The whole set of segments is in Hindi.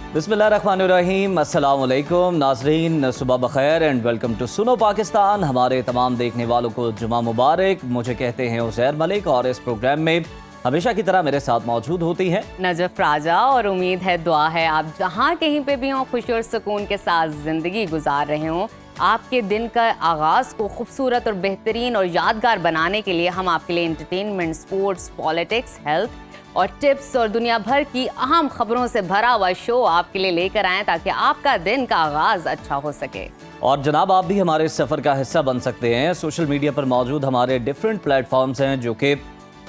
बिस्मिल्लाहिर्रहमानिर्रहीम, अस्सलाम वालेकुम नाज़रीन, सुबह बखैर एंड वेलकम टू सुनो पाकिस्तान। हमारे तमाम देखने वालों को जुमा मुबारक। मुझे कहते हैं उज़ैर मलिक और इस प्रोग्राम में हमेशा की तरह मेरे साथ मौजूद होती हैं नजफ राजा। और उम्मीद है, दुआ है आप जहाँ कहीं पे भी हों खुशी और सुकून के साथ ज़िंदगी गुजार रहे हों। आपके दिन का आगाज़ को खूबसूरत और बेहतरीन और यादगार बनाने के लिए हम आपके लिए एंटरटेनमेंट, स्पोर्ट्स, पॉलिटिक्स, हेल्थ और टिप्स और दुनिया भर की अहम खबरों से भरा हुआ शो आपके लिए लेकर आएँ ताकि आपका दिन का आगाज़ अच्छा हो सके। और जनाब, आप भी हमारे सफ़र का हिस्सा बन सकते हैं। सोशल मीडिया पर मौजूद हमारे डिफरेंट प्लेटफॉर्म्स हैं जो कि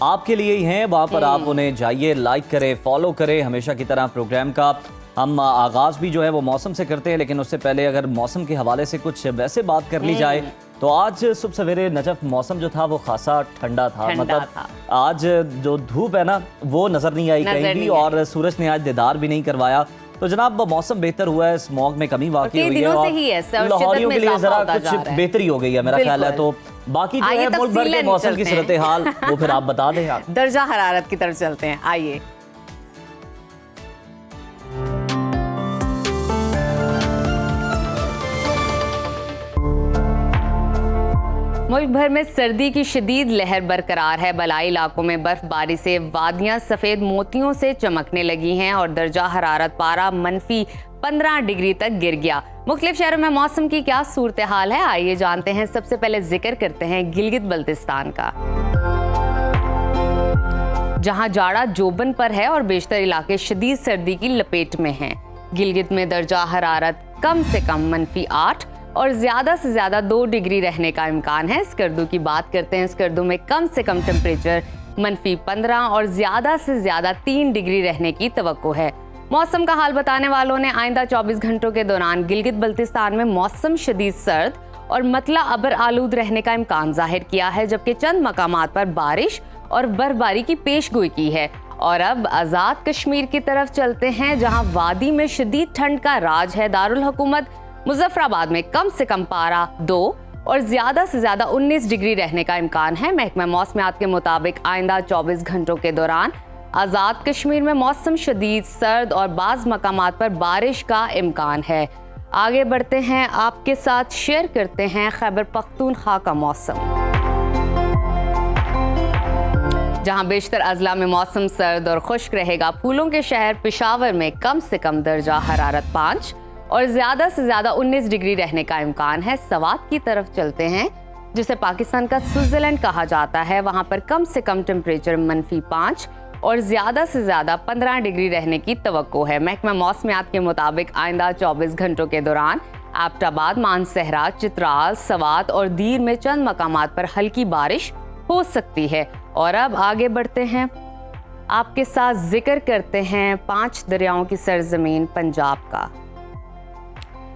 आपके लिए ही हैं। वहाँ पर आप उन्हें जाइए, लाइक करें, फॉलो करें। हमेशा की तरह प्रोग्राम का हम आगाज़ भी जो है वो मौसम से करते हैं, लेकिन उससे पहले अगर मौसम के हवाले से कुछ वैसे बात कर ली जाए तो आज सुबह सवेरे नजफ मौसम जो था वो खासा ठंडा था। मतलब आज जो धूप है ना वो नज़र नहीं आई कहीं भी, और सूरज ने आज दीदार भी नहीं करवाया। तो जनाब, मौसम बेहतर हुआ है, स्मॉग में कमी वाकई हुई है और लाहौरियों के लिए जरा कुछ बेहतरी हो गई है मेरा ख्याल है। तो बाकी जो है मुल्क भर के मौसम की सूरत हाल वो फिर आप बता दें। आप दर्जा हरारत की तरफ चलते हैं, आइए। मुल्क भर में सर्दी की शदीद लहर बरकरार है। बलाई इलाकों में बर्फबारी से वादियां सफ़ेद मोतियों से चमकने लगी हैं और दर्जा हरारत पारा -15 डिग्री तक गिर गया। मुख्तलिफ शहरों में मौसम की क्या सूरत हाल है, आइए जानते हैं। सबसे पहले जिक्र करते हैं गिलगित बल्तिस्तान का, जहां जाड़ा जोबन पर है और बेशतर इलाके शदीद सर्दी की लपेट में हैं। गिलगित में दर्जा हरारत कम से कम -8 और ज्यादा से ज्यादा 2 डिग्री रहने का इम्कान है। स्कर्दू की बात करते हैं। स्कर्दू में कम से कम टेम्परेचर -15 और ज्यादा से ज्यादा 3 डिग्री रहने की तवक्को है। मौसम का हाल बताने वालों ने आइंदा 24 घंटों के दौरान गिलगित बल्तिस्तान में मौसम शदीद सर्द और मतला अबर आलूद रहने का इम्कान जाहिर किया है, जबकि चंद मकामात पर बारिश और बर्फबारी की पेशगोई की है। और अब आज़ाद कश्मीर की तरफ चलते हैं, जहां वादी में शदीद ठंड का राज है। दारुल हुकूमत मुजफ्फराबाद में कम से कम पारा 2 और ज्यादा से ज्यादा 19 डिग्री रहने का इम्कान है। महकमा मौसमियात के मुताबिक आइंदा 24 घंटों के दौरान आज़ाद कश्मीर में मौसम शदीद सर्द और बाज़ मकामात पर बारिश का इम्कान है। आगे बढ़ते हैं, आपके साथ शेयर करते हैं खैबर पख्तूनख्वा का मौसम, जहां बेशतर अजला में मौसम सर्द और खुश्क रहेगा। फूलों के शहर पेशावर में कम से कम दर्जा हरारत 5 और ज्यादा से ज्यादा 19 डिग्री रहने का इम्कान है। सवात की तरफ चलते हैं, जिसे पाकिस्तान का स्विट्जरलैंड कहा जाता है। वहां पर कम से कम टेम्परेचर -5 और ज्यादा से ज्यादा 15 डिग्री रहने की तवक्को है। महकमा मौसमियात के मुताबिक आइंदा 24 घंटों के दौरान एबटाबाद, मानसहरा, चित्राल, सवात और दीर में चंद मकामात पर हल्की बारिश हो सकती है। और अब आगे बढ़ते हैं, आपके साथ जिक्र करते हैं 5 दरियाओं की सरजमीन पंजाब का,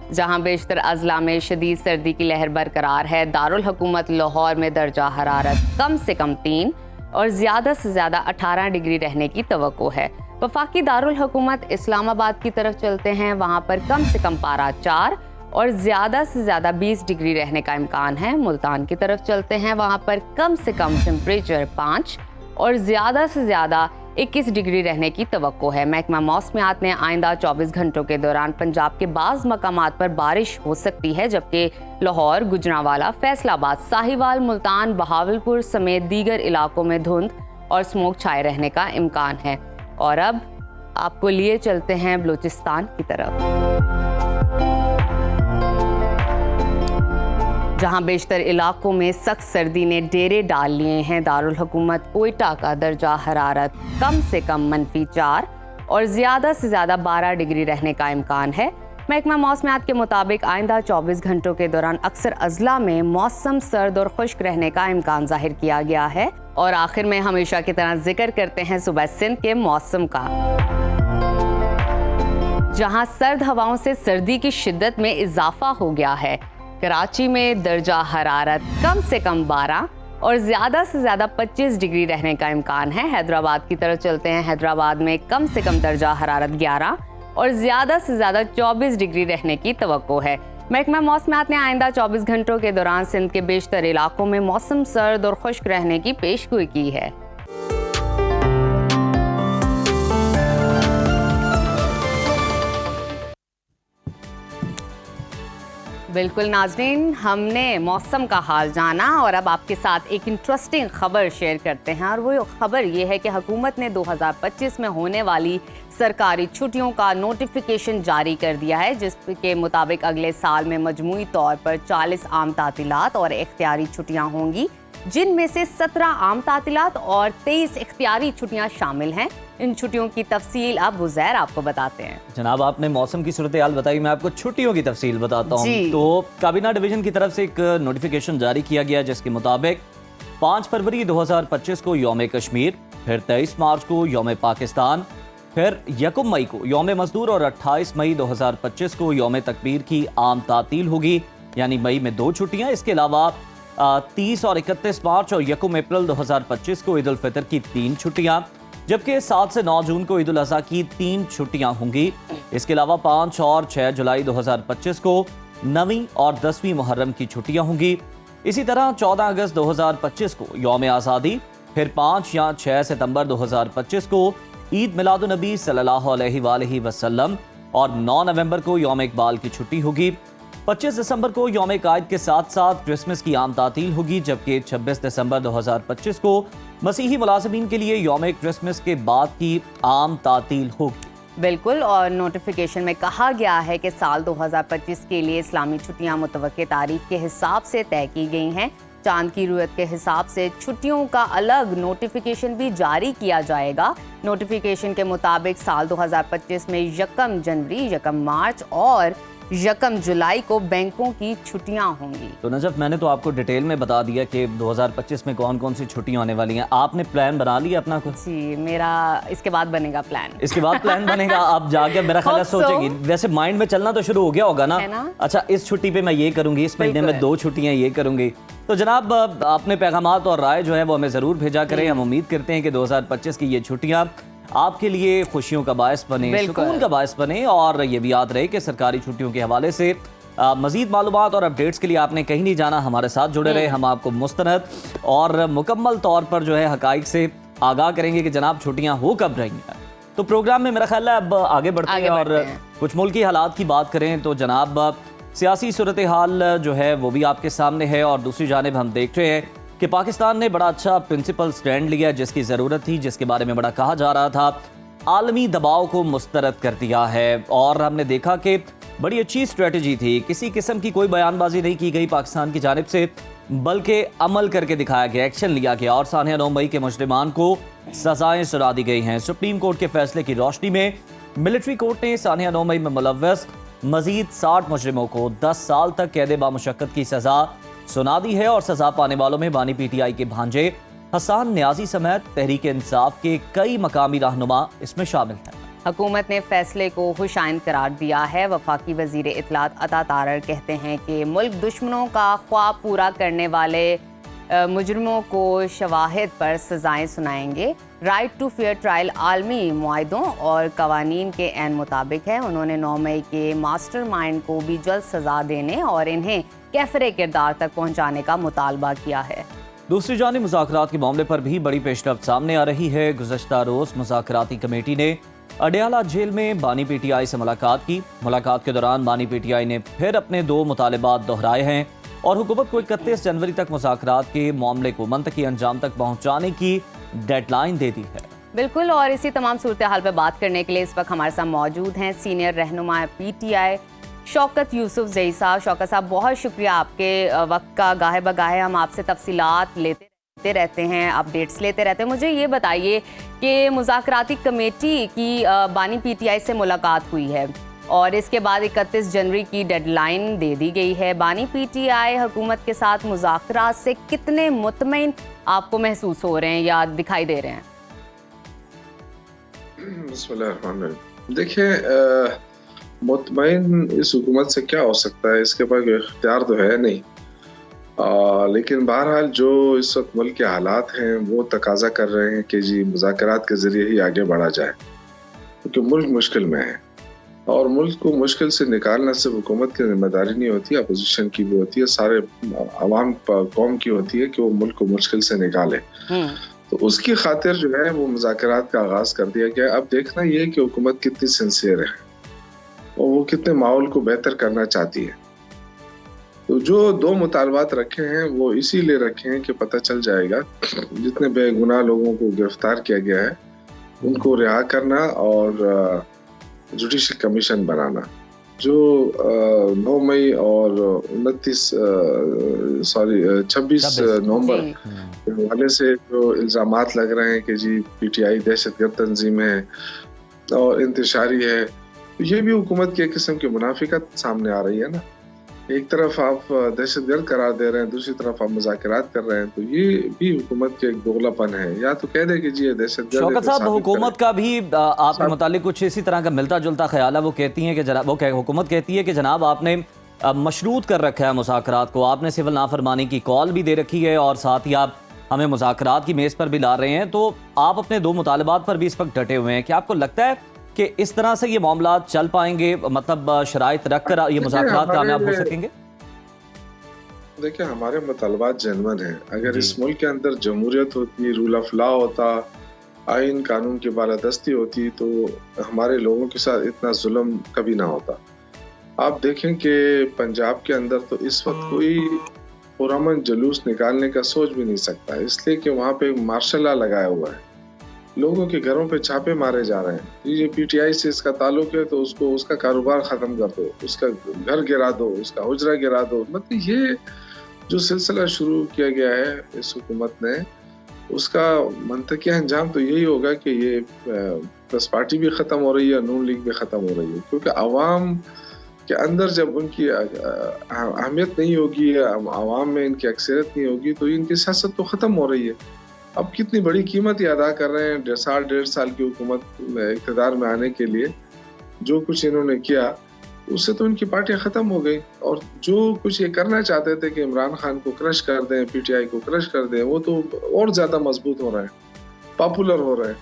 जहां बेशतर अजला में शदीद सर्दी की लहर बरकरार है। दारुल हुकूमत लाहौर में दर्जा हरारत कम से कम 3 और ज्यादा से ज्यादा 18 डिग्री रहने की तवक्को है। वफाकी दारुल हुकूमत इस्लामाबाद की तरफ चलते हैं, वहां पर कम से कम पारा 4 और ज्यादा से ज्यादा 20 डिग्री रहने का इम्कान है। मुल्तान की तरफ चलते हैं, वहां पर कम से कम टेम्परेचर 5 और ज्यादा से ज्यादा 21 डिग्री रहने की तवक्को है। महकमा मौसमियात ने आइंदा 24 घंटों के दौरान पंजाब के बाज़ मकामात पर बारिश हो सकती है, जबकि लाहौर, गुजरांवाला, फैसलाबाद, साहिवाल, मुल्तान, बहावलपुर समेत दीगर इलाकों में धुंध और स्मोक छाए रहने का इम्कान है। और अब आपको लिए चलते हैं बलूचिस्तान की तरफ, जहां बेशतर इलाकों में सख्त सर्दी ने डेरे डाल लिए हैं। दारुल हुकूमत कोयटा का दर्जा हरारत कम से कम -4 और ज्यादा से ज्यादा 12 डिग्री रहने का इम्कान है। महकमा मौसमियात के मुताबिक आइंदा 24 घंटों के दौरान अक्सर अजला में मौसम सर्द और खुश्क रहने का इम्कान जाहिर किया गया है। और आखिर में हमेशा की तरह जिक्र करते हैं सुबह सिंध के मौसम का, जहां सर्द हवाओं से सर्दी की शिद्दत में इजाफा हो गया है। कराची में दर्जा हरारत कम से कम 12 और ज्यादा से ज्यादा 25 डिग्री रहने का इम्कान है। हैदराबाद की तरफ चलते हैं, हैदराबाद में कम से कम दर्जा हरारत 11 और ज्यादा से ज्यादा 24 डिग्री रहने की तवक्को है। महकमा मौसमियात ने आइंदा 24 घंटों के दौरान सिंध के बेशतर इलाकों में मौसम सर्द और खुश्क रहने की पेशगोई की है। बिल्कुल नाज़रीन, हमने मौसम का हाल जाना और अब आपके साथ एक इंटरेस्टिंग खबर शेयर करते हैं। और वो खबर ये है कि हुकूमत ने 2025 में होने वाली सरकारी छुट्टियों का नोटिफिकेशन जारी कर दिया है, जिसके मुताबिक अगले साल में मजमूई तौर पर 40 आम तातीलात और इख्तियारी छुट्टियां होंगी, जिनमें से 17 आम तातीलात और 23 इख्तियारी छुट्टियां शामिल हैं। इन छुट्टियों की तफसील अब हुज़ैर आपको बताते हैं। जनाब, आपने मौसम की सूरत हाल बताई, मैं आपको छुट्टियों की तफसील बताता हूँ। तो काबीना डिवीजन की तरफ से एक नोटिफिकेशन जारी किया गया, जिसके मुताबिक 5 फरवरी 2025 को यौम कश्मीर, फिर 23 मार्च को यौम पाकिस्तान, फिर 1 मई को यौम मजदूर और 28 मई 2025 को यौम तकबीर की आम तातील होगी, यानी मई में 2 छुट्टियां। इसके अलावा 30 और 31 मार्च और 1 अप्रैल 2025 को ईद उल फितर की 3 छुट्टियां, जबकि 7 से 9 जून को ईद उल अज़हा की 3 छुट्टियां होंगी। इसके अलावा 5 और 6 जुलाई 2025 को 9वीं और 10वीं मुहर्रम की छुट्टियां होंगी। इसी तरह 14 अगस्त 2025 को यौम आज़ादी, फिर 5 या 6 सितंबर 2025 को ईद मिलादुन्नबी सल्लल्लाहु अलैहि वसल्लम और 9 नवंबर को यौम इकबाल की छुट्टी होगी। 25 दिसंबर को यौम कायद के साथ साथ क्रिसमस की आम तातील होगी, जबकि 26 दिसंबर 2025 को मसीही मुलाजिमीन के लिए यौम क्रिसमस के बाद की आम तातील होगी। बिल्कुल, और नोटिफिकेशन में कहा गया है कि साल 2025 के लिए इस्लामी छुट्टियां मुतवक्के तारीख के हिसाब से तय की गई हैं। चांद की रुयत के हिसाब से छुट्टियों का अलग नोटिफिकेशन भी जारी किया जाएगा। नोटिफिकेशन के मुताबिक साल 2025 में 1 जनवरी, 1 मार्च और 1 जुलाई को बैंकों की छुट्टियां होंगी। तो नजफ, मैंने तो आपको डिटेल में बता दिया कि 2025 में कौन कौन सी छुट्टियां होने वाली हैं। आपने प्लान बना लिया अपना कुछ? जी, मेरा इसके बाद बनेगा प्लान। इसके बाद प्लान बनेगा? आप जाके मेरा ख्याल है सोचेंगी। वैसे माइंड में चलना तो शुरू हो गया होगा ना? अच्छा, इस छुट्टी पे मैं ये करूंगी, इस महीने में 2 छुट्टियां ये करूंगी। तो जनाब, अपने पैगामात और राय जो है वो हमें जरूर भेजा करें। हम उम्मीद करते हैं कि 2025 की ये छुट्टियां आपके लिए खुशियों का बायस बने, सुकून का बायस बने। और ये भी याद रहे कि सरकारी छुट्टियों के हवाले से मजीद मालूमात और अपडेट्स के लिए आपने कहीं नहीं जाना, हमारे साथ जुड़े रहे। हम आपको मुस्तनद और मुकम्मल तौर पर जो है हकाइक से आगाह करेंगे कि जनाब छुट्टियां हो कब रही हैं। तो प्रोग्राम में मेरा ख्याल है अब आगे बढ़ते हैं और कुछ मुल्की हालात की बात करें। तो जनाब, सियासी सूरत हाल जो है वो भी आपके सामने है, और दूसरी जानिब हम देख रहे हैं कि पाकिस्तान ने बड़ा अच्छा प्रिंसिपल स्टैंड लिया, जिसकी ज़रूरत थी, जिसके बारे में बड़ा कहा जा रहा था। आलमी दबाव को मुस्तरद कर दिया है और हमने देखा कि बड़ी अच्छी स्ट्रेटजी थी। किसी किस्म की कोई बयानबाजी नहीं की गई पाकिस्तान की जानिब से, बल्कि अमल करके दिखाया गया, एक्शन लिया गया और सानिया 9 मई के मुजरिमान को सजाएं सुना दी गई हैं। सुप्रीम कोर्ट के फैसले की रोशनी में मिलिट्री कोर्ट ने सानिया 9 मई में मुलव्वस मजीद 60 मुजरिमों को 10 साल तक कैद बामुशक्कत की सजा सुना दी है। और सजा पाने वालों में बानी पीटीआई के भांजे हसन न्याजी समेत तहरीक इंसाफ के कई मकामी रहनुमा इसमें शामिल हैं। हुकूमत ने फैसले को खुशाइंद करार दिया है। वफाकी वजीर इत्तलात अता तारर कहते हैं कि मुल्क दुश्मनों का ख्वाब पूरा करने वाले मुजरिमों को शवाहिद पर सजाएं सुनाएंगे। राइट टू फेयर ट्रायल आलमी मुआहदों और कवानीन के ऐन मुताबिक है। उन्होंने 9 मई के मास्टरमाइंड को भी जल्द सजा देने और इन्हें कैफरे किरदार तक पहुंचाने का मुतालबा किया है। दूसरी जानिब मुज़ाकरात के मामले पर भी बड़ी पेशरफ्त सामने आ रही है। गुज़श्ता रोज मुज़ाकराती कमेटी ने अडयाला जेल में बानी पीटीआई से मुलाकात की। मुलाकात के दौरान बानी पीटीआई ने फिर अपने 2 मुतालबात दोहराए हैं और हुकूमत को 31 जनवरी तक मुज़ाकरात के मामले को मंतकी अंजाम तक पहुँचाने की डेडलाइन दे दी है। बिल्कुल, और इसी तमाम सूरत हाल पर बात करने के लिए इस वक्त हमारे साथ मौजूद हैं सीनियर रहनुमा पीटीआई शौकत यूसुफ ज़ई साहब। शौकत साहब, बहुत शुक्रिया आपके वक्त का। गाहे बगाहे हम आपसे तफसीलात लेते रहते हैं, अपडेट्स लेते रहते हैं। मुझे ये बताइए कि मुज़ाकराती कमेटी की बानी पीटीआई से मुलाकात हुई है और इसके बाद 31 जनवरी की डेडलाइन दे दी गई है। बानी पीटीआई हुकूमत के साथ मुज़ाकरात से कितने मुतमईन आपको महसूस हो रहे हैं या दिखाई दे रहे हैं? देखिए, मुतमईन इस हुकूमत से क्या हो सकता है, इसके पास इख्तियार तो है नहीं। लेकिन बहरहाल जो इस वक्त मुल्क के हालात हैं वो तकाजा कर रहे हैं कि जी मुज़ाकरात के ज़रिए ही आगे बढ़ा जाए, क्योंकि मुल्क मुश्किल में है और मुल्क को मुश्किल से निकालना सिर्फ हुकूमत की जिम्मेदारी नहीं होती, अपोजिशन की भी होती है, सारे अवाम कौम की होती है कि वो मुल्क को मुश्किल से निकाले। तो उसकी खातिर जो है वो मुज़ाकरात का आगाज कर दिया गया। अब देखना ये है कि हुकूमत कितनी सिंसियर है और वो कितने माहौल को बेहतर करना चाहती है। तो जो 2 मुतालबात रखे हैं वो इसीलिए रखे हैं कि पता चल जाएगा जितने बेगुनाह लोगों को गिरफ्तार किया गया है उनको रिहा करना और जुडिशल कमीशन बनाना। जो 9 मई और 26 नवंबर के हवाले से जो इल्जामात लग रहे हैं कि जी पीटीआई दहशतगर्द तंजीम है और इंतशारी है, तो ये भी हुकूमत की एक किस्म की मुनाफिकत सामने आ रही है ना। एक तरफ आप दहशतगर्द करार दे रहे हैं, दूसरी तरफ आप मुज़ाकरात कर रहे हैं, तो ये भी हुकूमत के एक दोगलापन है। या तो कह दे कि जी ये दहशतगर्द। शौकत साहब, हुकूमत का भी आपके मुतालिक कुछ इसी तरह का मिलता जुलता ख्याल है। वो कहती हैं कि जनाब, हुकूमत कहती है कि जनाब आपने मशरूत कर रखा है मुज़ाकरात को, आपने सिविल नाफरमानी की कॉल भी दे रखी है और साथ ही आप हमें मुज़ाकरात की मेज़ पर भी ला रहे हैं, तो आप अपने 2 मुतालबात पर भी इस वक्त डटे हुए हैं। क्या आपको लगता है कि इस तरह से ये मामला चल पाएंगे, मतलब शराइत रख कर ये मुज़ाकरात कामयाब हो सकेंगे? देखिए, हमारे मुतालबात जेन्युइन हैं। अगर इस मुल्क के अंदर जमहूरियत होती, रूल ऑफ लॉ होता, आइन कानून की बालादस्ती होती, तो हमारे लोगों के साथ इतना जुल्म कभी ना होता। आप देखें कि पंजाब के अंदर तो इस वक्त कोई पुरअमन जुलूस निकालने का सोच भी नहीं सकता, इसलिए कि वहाँ पे मार्शल लॉ लगाया हुआ है। लोगों के घरों पे छापे मारे जा रहे हैं। ये पीटीआई से इसका ताल्लुक है तो उसको उसका कारोबार खत्म कर दो, उसका घर गिरा दो, उसका हुजरा गिरा दो। मतलब ये जो सिलसिला शुरू किया गया है इस हुकूमत ने, उसका मंतकिया अंजाम तो यही होगा कि ये प्लस पार्टी भी ख़त्म हो रही है, नून लीग भी ख़त्म हो रही है। क्योंकि आवाम के अंदर जब उनकी अहमियत नहीं होगी, आवाम में इनकी अक्सरियत नहीं होगी, तो इनकी सियासत तो ख़त्म हो रही है। अब कितनी बड़ी कीमत ये अदा कर रहे हैं 1.5 साल की हुकूमत इक़्तिदार में आने के लिए। जो कुछ इन्होंने किया उससे तो इनकी पार्टियां ख़त्म हो गई, और जो कुछ ये करना चाहते थे कि इमरान खान को क्रश कर दें, पीटीआई को क्रश कर दें, वो तो और ज़्यादा मजबूत हो रहा है, पॉपुलर हो रहा है।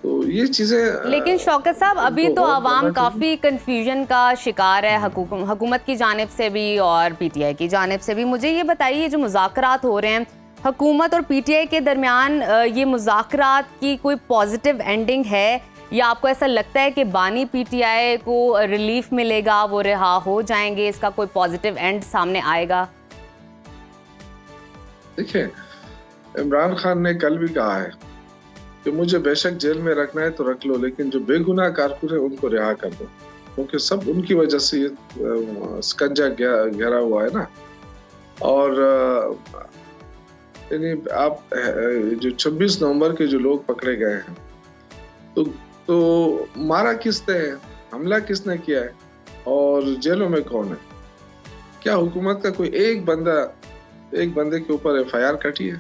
तो ये चीज़ें। लेकिन शौकत साहब, अभी तो आवाम काफ़ी कन्फ्यूजन का शिकार है, हुकूमत की जानिब से भी और पीटीआई की जानिब से भी। मुझे ये बताइए, जो मुज़ाकरात हो रहे हैं हुकूमत और पीटीआई के दरमियान, ये मुज़ाकरात की कोई पॉजिटिव एंडिंग है, या आपको ऐसा लगता है कि बानी पीटीआई को रिलीफ मिलेगा, वो रिहा हो जाएंगे, इसका कोई पॉजिटिव एंड सामने आएगा? देखिए, इमरान खान ने कल भी कहा है कि मुझे बेशक जेल में रखना है तो रख लो, लेकिन जो बेगुनाह कारकुन है उनको रिहा कर दो, क्योंकि सब उनकी वजह से ये स्कंजा घेरा हुआ है ना। और यानी आप जो 26 नवंबर के जो लोग पकड़े गए हैं, तो मारा किसने है, हमला किसने किया है, और जेलों में कौन है? क्या हुकूमत का कोई एक बंदे के ऊपर एफआईआर कटी है?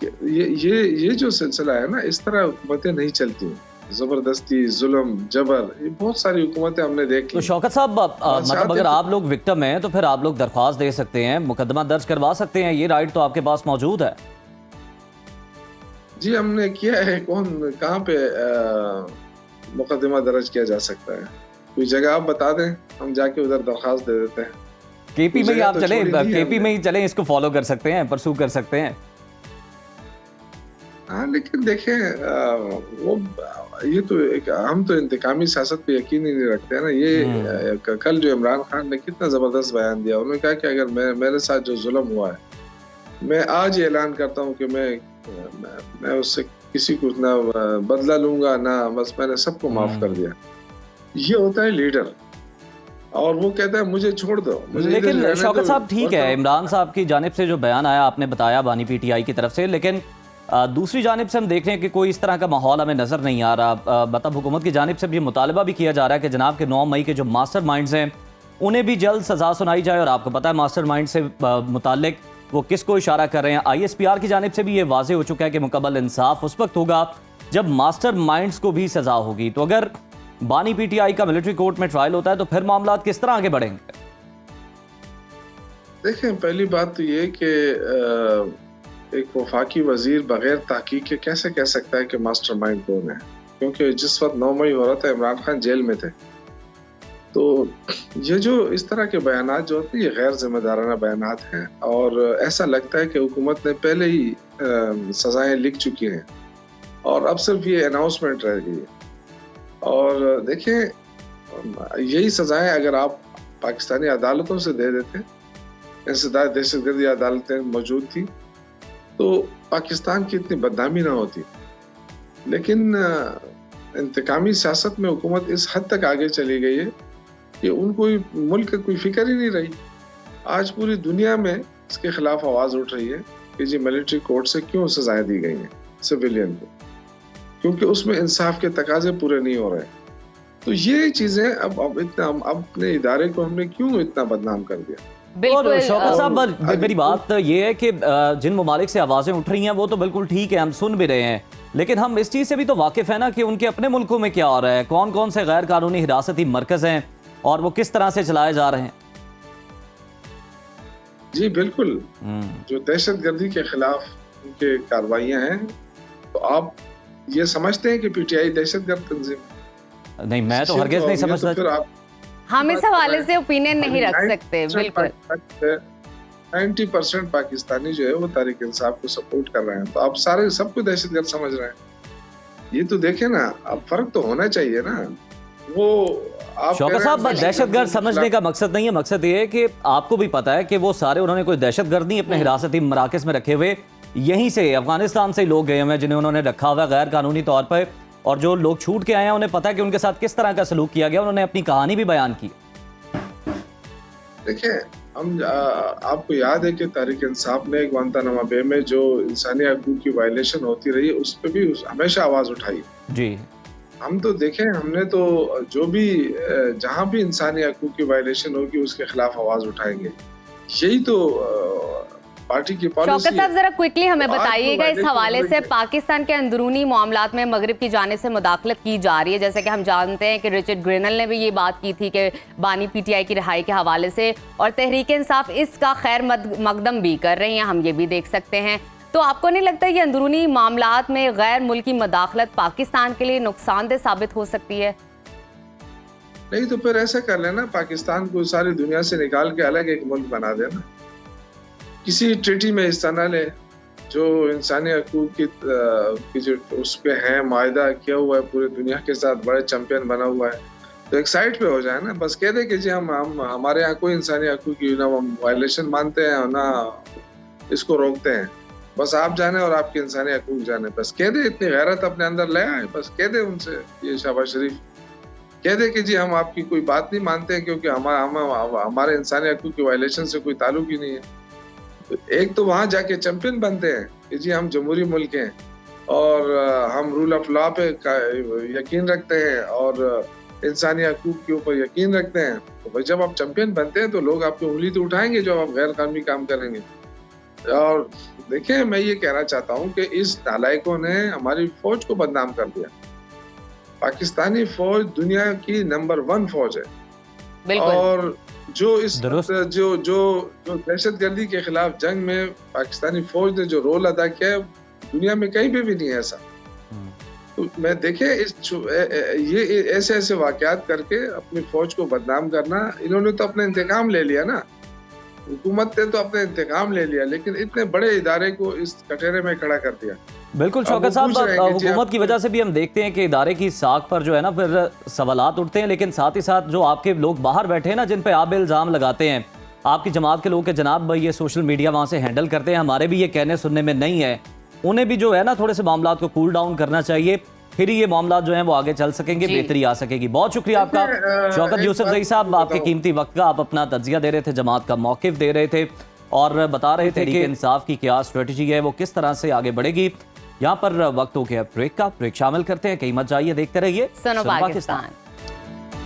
ये जो सिलसिला है ना, इस तरह हुकूमतें नहीं चलती। जबरदस्ती, जुल्म, जबर, ये बहुत सारी हुकूमतें हमने देखी। तो शौकत साहब, मतलब अगर आप लोग विक्टिम हैं तो फिर आप लोग दरख्वास्त दे सकते हैं, मुकदमा दर्ज करवा सकते हैं, ये राइट तो आपके पास मौजूद है। जी, हमने किया है। कहाँ पे मुकदमा दर्ज किया जा सकता है? कोई जगह आप बता दें, हम जाके उधर दरख्वास्त दे देते हैं। केपी में ही आप चले, केपी में ही चले, इसको फॉलो कर सकते हैं, परसू कर सकते हैं। हाँ, लेकिन देखें, वो ये तो हम तो इंतकामी सियासत पे यकीन ही नहीं रखते हैं ना। ये कल जो इमरान खान ने कितना जबरदस्त बयान दिया, उन्होंने कहा कि अगर मेरे साथ जो जुल्म हुआ है, मैं आज ये ऐलान करता हूँ कि मैं उससे किसी को ना बदला लूंगा, ना बस मैंने सबको माफ कर दिया। ये होता है लीडर, और वो कहता है मुझे छोड़ दो, मुझे। लेकिन शौकत साहब, ठीक है, इमरान साहब की जानिब से जो बयान आया, आपने बताया बानी पीटीआई की तरफ से, लेकिन दूसरी जानिब से हम देख रहे हैं कि कोई इस तरह का माहौल हमें नज़र नहीं आ रहा। मतलब हुकूमत की जानिब से भी मुतालबा भी किया जा रहा है कि जनाब के 9 मई के जो मास्टर माइंड्स हैं उन्हें भी जल्द सज़ा सुनाई जाए। और आपको पता है मास्टर माइंड से मुतालिक वो किसको इशारा कर रहे हैं। ISPR की जानिब से भी ये वाज़ेह हो चुका है कि मुकम्मल इंसाफ उस वक्त होगा जब मास्टर माइंड्स को भी सज़ा होगी। तो अगर बानी पीटीआई का मिलिट्री कोर्ट में ट्रायल होता है तो फिर मामला किस तरह आगे बढ़ेंगे? देखें, पहली बात तो ये कि एक वफाकी वजीर बगैर तहकीक के कैसे कह सकता है कि मास्टरमाइंड कौन है? क्योंकि जिस वक्त 9 मई हो रहा था, इमरान खान जेल में थे। तो ये जो इस तरह के बयानात जो होते हैं, ये गैर जिम्मेदाराना बयानात हैं, और ऐसा लगता है कि हुकूमत ने पहले ही सजाएं लिख चुकी हैं और अब सिर्फ ये अनाउंसमेंट रह गई है। और देखें, यही सजाएं अगर आप पाकिस्तानी अदालतों से दे देते इंसदाद दहशतगर्दी अदालतें मौजूद थी तो पाकिस्तान की इतनी बदनामी ना होती। लेकिन इंतकामी सियासत में हुकूमत इस हद तक आगे चली गई है कि उनको मुल्क की कोई फिक्र ही नहीं रही। आज पूरी दुनिया में इसके खिलाफ आवाज उठ रही है कि जी मिलिट्री कोर्ट से क्यों सजाएं दी गई हैं सिविलियन को, क्योंकि उसमें इंसाफ के तकाजे पूरे नहीं हो रहे। तो ये चीजें अब इतना अपने इदारे को हमने क्यों इतना बदनाम कर दिया। और शौकत साहब मेरी बात ये है कि जिन ममालिक से आवाज़ें उठ रही हैं वो तो बिल्कुल ठीक है, हम सुन भी रहे हैं, लेकिन हम इस चीज़ से भी तो वाकिफ़ है ना कि उनके अपने मुल्कों में क्या हो रहा है, कौन कौन से गैर कानूनी हिरासती मरकज़ हैं और वो किस तरह से चलाए जा रहे हैं। जी बिल्कुल, जो दहशतगर्दी के खिलाफ उनके कार्रवाइयाँ हैं, तो आप ये समझते हैं कि पीटीआई दहशतगर्द तंजीम? नहीं, मैं तो हरगिज़ नहीं समझता। फिर आप हम इस हवाले से ओपिनियन नहीं रख सकते। बिल्कुल 90% पाकिस्तानी जो है वो तहरीक इंसाफ को सपोर्ट कर रहे हैं, तो आप सारे सबको दहशतगर्द समझ रहे हैं। ये तो देखें ना, अब फर्क तो होना चाहिए ना। वो आप शौकत साहब, दहशतगर्द समझने का मकसद नहीं है, मकसद ये है कि आपको भी पता है कि वो सारे उन्होंने कोई दहशतगर्द नहीं अपने हिरासती मराकज़ में रखे हुए, यहीं से अफगानिस्तान से लोग गए हुए हैं जिन्हें उन्होंने रखा हुआ गैर कानूनी तौर पर, और जो लोग छूट के आए हैं उन्हें पता है कि उनके साथ किस तरह का सलूक किया गया, उन्होंने अपनी कहानी भी बयान की। देखिए, हम आपको याद है कि तहरीक इंसाफ ने गुआंतानामो बे में जो इंसानी हकूक़ की वायलेशन होती रही उस पर भी हमेशा आवाज उठाई जी। हम तो देखें, हमने तो जो भी जहां भी इंसानी हकूक़ की वायलेशन होगी उसके खिलाफ आवाज उठाएंगे, यही तो पार्टी की पॉलिसी है। शौकत साहब जरा क्विकली हमें बताइएगा इस हवाले से, पाकिस्तान के अंदरूनी मामलात में मगरिब की जाने से मुदाखलत की जा रही है, जैसे कि हम जानते हैं कि रिचर्ड ग्रेनल ने भी ये बात की थी कि बानी पीटीआई की रिहाई के हवाले से, और तहरीक इंसाफ इसका खैर मकदम भी कर रही हैं, हम ये भी देख सकते हैं। तो आपको नहीं लगता ये अंदरूनी मामलात में गैर मुल्की मुदाखलत पाकिस्तान के लिए नुकसानदेह साबित हो सकती है? नहीं तो फिर ऐसा कर लेना, पाकिस्तान को सारी दुनिया से निकाल के अलग एक मुल्क बना देना, किसी ट्रीटी में हिस्सा न ले, जो इंसानी हकूक़ की जो उस पे है मायदा किया हुआ है पूरी दुनिया के साथ, बड़े चैंपियन बना हुआ है, तो एक साइड पे हो जाए ना। बस कह दे कि जी हम हमारे यहाँ कोई इंसानी हकूक़ की ना वायलेशन मानते हैं ना इसको रोकते हैं, बस आप जाने और आपके इंसानी हकूक़ जाने। बस कह दे, इतनी गैरत अपने अंदर ले आए, बस कह दे उनसे, ये शहबाज शरीफ कह दे कि जी हम आपकी कोई बात नहीं मानते हैं क्योंकि हमारे इंसानी हकूक़ की वायलेशन से कोई ताल्लुक ही नहीं है। एक तो वहां जाके चैंपियन बनते हैं कि जी हम जमहूरी मुल्क हैं और हम रूल ऑफ लॉ पे यकीन रखते हैं और इंसानी हकूक़ के ऊपर यकीन रखते हैं, तो भाई जब आप चैंपियन बनते हैं तो लोग आपकी उंगली तो उठाएंगे जब आप गैर कानूनी काम करेंगे। और देखिए, मैं ये कहना चाहता हूँ कि इस नालायकों ने हमारी फौज को बदनाम कर दिया। पाकिस्तानी फौज दुनिया की नंबर 1 फौज है, और जो इस जो दहशतगर्दी के खिलाफ जंग में पाकिस्तानी फौज ने जो रोल अदा किया है, दुनिया में कहीं पे भी नहीं है ऐसा। तो मैं देखे ये ऐसे वाकयात करके अपनी फौज को बदनाम करना, इन्होंने तो अपना इंतकाम ले लिया ना, हुकूमत ने तो अपना इंतकाम ले लिया, लेकिन इतने बड़े इदारे को इस कटहरे में खड़ा कर दिया। बिल्कुल शौकत साहब, हुकूमत की वजह से भी हम देखते हैं कि इदारे की साख पर जो है ना फिर सवालात उठते हैं, लेकिन साथ ही साथ जो आपके लोग बाहर बैठे हैं ना, जिन पे आप इल्ज़ाम लगाते हैं, आपकी जमात के लोग के जनाब भाई ये सोशल मीडिया वहाँ से हैंडल करते हैं, हमारे भी ये कहने सुनने में नहीं है, उन्हें भी जो है ना थोड़े से मामलात को कूल डाउन करना चाहिए, फिर ये मामला जो है वो आगे चल सकेंगे, बेहतरी आ सकेगी। बहुत शुक्रिया आपका शौकत यूसुफजई साहब, आपके कीमती वक्त का, आप अपना तज्जिया दे रहे थे, जमात का मौक़िफ़ दे रहे थे और बता रहे थे कि इंसाफ की क्या स्ट्रेटजी है, वो किस तरह से आगे बढ़ेगी। यहाँ पर वक्त हो गया ब्रेक का, ब्रेक शामिल करते हैं, कहीं मत जाइए, देखते रहिए सुनो पाकिस्तान।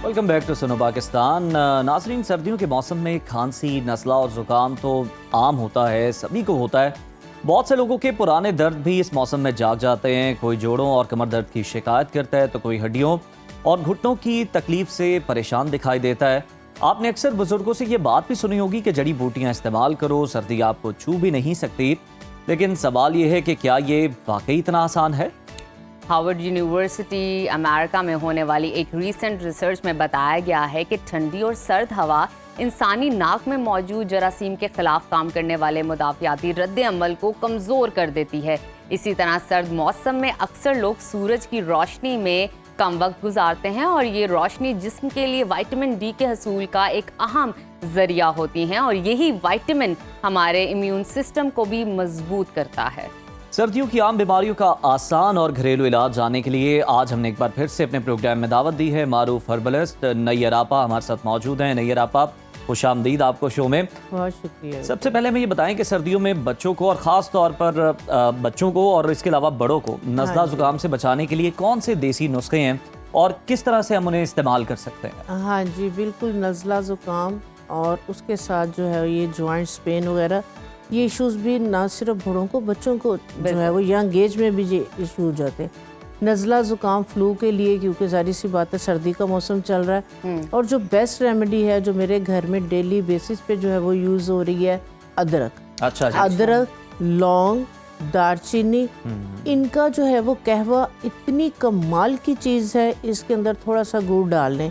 वेलकम बैक टू सुनो पाकिस्तान। नाज़रीन, सर्दियों के मौसम में खांसी, नज़ला और ज़ुकाम तो आम होता है, सभी को होता है। बहुत से लोगों के पुराने दर्द भी इस मौसम में जाग जाते हैं, कोई जोड़ों और कमर दर्द की शिकायत करता है तो कोई हड्डियों और घुटनों की तकलीफ से परेशान दिखाई देता है। आपने अक्सर बुजुर्गों से ये बात भी सुनी होगी कि जड़ी बूटियाँ इस्तेमाल करो, सर्दी आपको छू भी नहीं सकती, लेकिन सवाल ये है कि क्या ये वाकई इतना आसान है? हार्वर्ड यूनिवर्सिटी अमेरिका में होने वाली एक रीसेंट रिसर्च में बताया गया है कि ठंडी और सर्द हवा इंसानी नाक में मौजूद जरासीम के खिलाफ काम करने वाले मुदाफ़ियाती रद्द अमल को कमज़ोर कर देती है। इसी तरह सर्द मौसम में अक्सर लोग सूरज की रोशनी में कम वक्त गुजारते हैं और ये रोशनी जिस्म के लिए विटामिन डी के हसूल का एक अहम जरिया होती हैं और यही विटामिन हमारे इम्यून सिस्टम को भी मजबूत करता है। सर्दियों की आम बीमारियों का आसान और घरेलू इलाज जानने के लिए आज हमने एक बार फिर से अपने प्रोग्राम में दावत दी है। मारूफ हर्बलिस्ट नैयर आपा हमारे साथ मौजूद हैं। नैयर आपा, खुशामदीद आपको शो में। बहुत शुक्रिया। सबसे पहले हमें ये बताएं कि सर्दियों में बच्चों को और ख़ास तौर पर बच्चों को और इसके अलावा बड़ों को नज़ला ज़ुकाम से बचाने के लिए कौन से देसी नुस्खे हैं और किस तरह से हम उन्हें इस्तेमाल कर सकते हैं? हाँ जी, बिल्कुल। नज़ला ज़ुकाम और उसके साथ जो है ये जॉइंट्स पेन वगैरह, ये इश्यूज भी ना सिर्फ बड़ों को, बच्चों को जो है वो यंग एज में भी ये इशू हो जाते हैं। नज़ला ज़ुकाम फ्लू के लिए, क्योंकि जारी सी बात है सर्दी का मौसम चल रहा है, और जो बेस्ट रेमेडी है जो मेरे घर में डेली बेसिस पे जो है वो यूज़ हो रही है, अदरक। अच्छा। अदरक, लौंग, दालचीनी, इनका जो है वो कहवा इतनी कमाल की चीज़ है। इसके अंदर थोड़ा सा गुड़ डाल लें।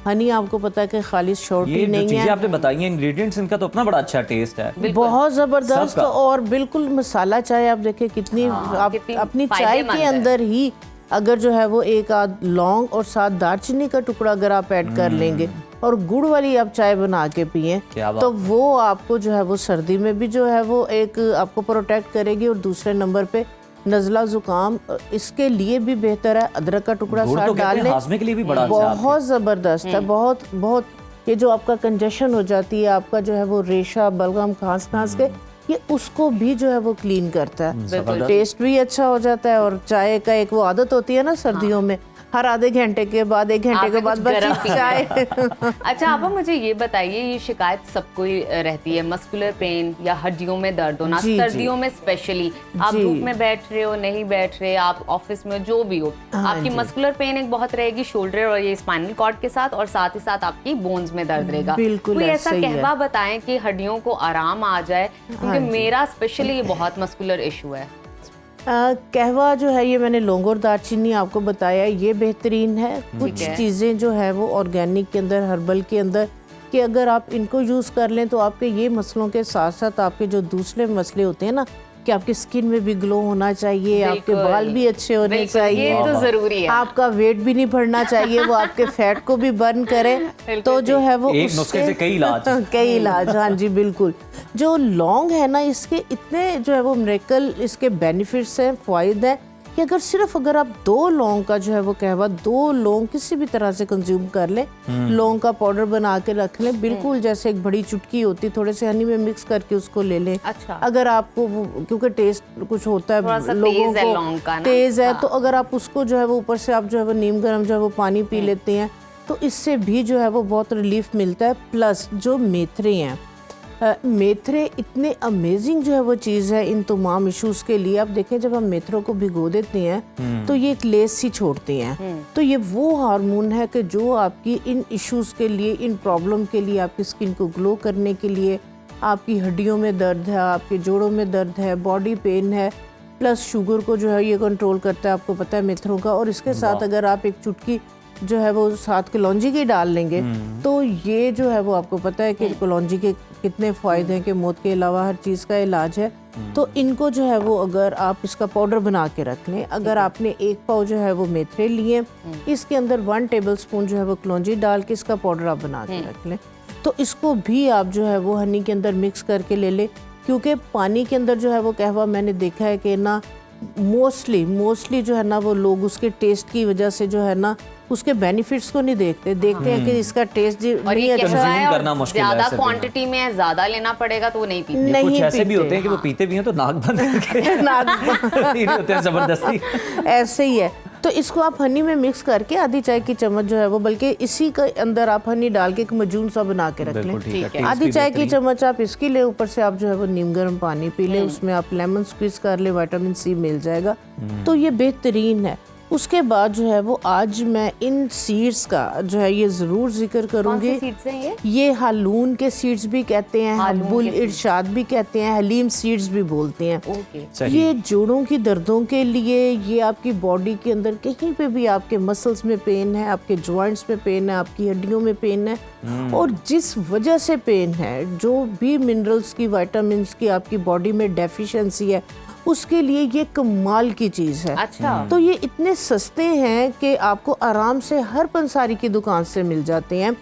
हनी आपको पता है कि खाली शॉर्टी ये नहीं जो चीजें है, आपने बताई हैं इंग्रेडिएंट्स, इनका तो अपना बड़ा अच्छा टेस्ट है, बहुत ज़बरदस्त। सबका। और बिल्कुल मसाला चाय आप देखें कितनी, आप कितनी अपनी चाय फायदेमंद के है। अंदर ही अगर जो है वो एक आध लौंग और साथ दालचीनी का टुकड़ा अगर आप ऐड कर लेंगे और गुड़ वाली आप चाय बना के पिए, क्या बात। तो वो आपको जो है वो सर्दी में भी जो है वो एक आपको प्रोटेक्ट करेगी। और दूसरे नंबर पे नज़ला ज़ुकाम इसके लिए भी बेहतर है। अदरक का टुकड़ा गुड़ साथ तो कहते डाल हैं लें, हाजमे के लिए भी बड़ा अच्छा है आपके। बहुत ज़बरदस्त है। बहुत बहुत ये जो आपका कंजेशन हो जाती है, आपका जो है वो रेशा बलगम खांस के, ये उसको भी जो है वो क्लीन करता है। टेस्ट भी अच्छा हो जाता है। और चाय का एक वो आदत होती है ना सर्दियों में, हर आधे घंटे के बाद, एक घंटे के बाद गरम बस चाय। अच्छा आपा, मुझे ये बताइए, ये शिकायत सबको ही रहती है, मस्कुलर पेन या हड्डियों में दर्द होना, जी, सर्दियों में स्पेशली। आप जी। धूप में बैठ रहे हो, नहीं बैठ रहे, आप ऑफिस में जो भी हो, आपकी मस्कुलर पेन एक बहुत रहेगी शोल्डर और ये स्पाइनल कॉर्ड के साथ, और साथ ही साथ आपकी बोन्स में दर्द रहेगा। बिल्कुल कोई ऐसा ऐसा ही है। कहवा बताएं कि हड्डियों को आराम आ जाए, क्योंकि मेरा स्पेशली ये बहुत मस्कुलर इशू है। कहवा जो है ये मैंने लौंग और दालचीनी आपको बताया, ये बेहतरीन है। कुछ है। चीज़ें जो है वो ऑर्गेनिक के अंदर, हर्बल के अंदर, कि अगर आप इनको यूज़ कर लें तो आपके ये मसलों के साथ साथ आपके जो दूसरे मसले होते हैं ना, कि आपकी स्किन में भी ग्लो होना चाहिए, आपके बिल्कुल। बाल भी अच्छे होने बिल्कुल, चाहिए, ये तो जरूरी है। आपका वेट भी नहीं बढ़ना चाहिए, वो आपके फैट को भी बर्न करे। तो जो है वो एक नुस्खे से कई इलाज। कई इलाज, हाँ जी बिल्कुल। जो लौंग है ना, इसके इतने जो है वो मिरेकल इसके बेनिफिट्स हैं, फ़ायदे हैं, कि अगर आप 2 लौंग का जो है वो कहवा, 2 लौंग किसी भी तरह से कंज्यूम कर लें, लौंग का पाउडर बना के रख लें, बिल्कुल जैसे एक बड़ी चुटकी होती, थोड़े से हनी में मिक्स करके उसको ले लें। अच्छा। अगर आपको क्योंकि टेस्ट कुछ होता थोड़ा सा है लोगों तेज है को, लौंग का ना। तेज है, हाँ। तो अगर आप उसको जो है वो ऊपर से आप जो है वो नीम गर्म जो है वो पानी पी लेते हैं, तो इससे भी जो है वो बहुत रिलीफ मिलता है। प्लस जो मेथरे हैं, मेथरे इतने अमेजिंग जो है वो चीज़ है इन तमाम इश्यूज़ के लिए। आप देखें जब हम मेथरों को भिगो देते हैं तो ये एक लेस सी छोड़ते हैं, तो ये वो हार्मोन है कि जो आपकी इन इश्यूज़ के लिए, इन प्रॉब्लम के लिए, आपकी स्किन को ग्लो करने के लिए, आपकी हड्डियों में दर्द है, आपके जोड़ों में दर्द है, बॉडी पेन है, प्लस शुगर को जो है ये कंट्रोल करता है, आपको पता है मेथरों का। और इसके साथ अगर आप एक चुटकी जो है वो साथ कलौंजी की डाल लेंगे, तो ये जो है वो आपको पता है कि कलौंजी के कितने फ़ायदे हैं, कि मौत के अलावा हर चीज़ का इलाज है। तो इनको जो है वो अगर आप इसका पाउडर बना के रख लें, अगर आपने 1 पाव जो है वो मेथरे लिए, इसके अंदर 1 टेबलस्पून जो है वो कलौंजी डाल के इसका पाउडर आप बना के रख लें, तो इसको भी आप जो है वो हनी के अंदर मिक्स करके ले लें। क्योंकि पानी के अंदर जो है वो कहवा मैंने देखा है कि ना मोस्टली जो है ना वो लोग उसके टेस्ट की वजह से जो है ना उसके बेनिफिट्स को नहीं देखते हैं कि इसका टेस्ट और नहीं ये अच्छा कहवा है। है, करना और मुश्किल है ज्यादा ऐसे क्वांटिटी में ज्यादा लेना पड़ेगा तो वो नहीं पीते। नहीं कुछ ऐसे भी पीते। होते हैं कि वो पीते भी हैं तो नाक बंद करके नहीं होते हैं जबरदस्ती। ऐसे ही है। तो इसको आप हनी में मिक्स करके आधी चाय की चम्मच जो है वो, बल्कि इसी के अंदर आप हनी डाल के एक मजून सा बना के रख लें। बिल्कुल ठीक है, ठीक है। टेस्ट आधी भी चाय की बेहतरीन। चम्मच आप इसकी ले, ऊपर से आप जो है वो नीम गर्म पानी पी लें, उसमें आप लेमन स्क्वीज कर ले, विटामिन सी मिल जाएगा, तो ये बेहतरीन है। उसके बाद जो है वो आज मैं इन सीड्स का जो है ये ज़रूर जिक्र करूँगी। कौन सी सीड्स हैं ये हालून के सीड्स भी कहते हैं, हालून हब्बुल के इरशाद भी कहते हैं, हलीम सीड्स भी बोलते हैं। ओके। सही। ये जोड़ों की दर्दों के लिए, ये आपकी बॉडी के अंदर कहीं पे भी आपके मसल्स में पेन है, आपके जॉइंट्स में पेन है, आपकी हड्डियों में पेन है, और जिस वजह से पेन है, जो भी मिनरल्स की, विटामिन्स की आपकी बॉडी में डेफिशिएंसी है, उसके लिए ये कमाल की चीज़ है। अच्छा। तो ये इतने सस्ते हैं कि आपको आराम से हर पंसारी की दुकान से मिल जाते हैं।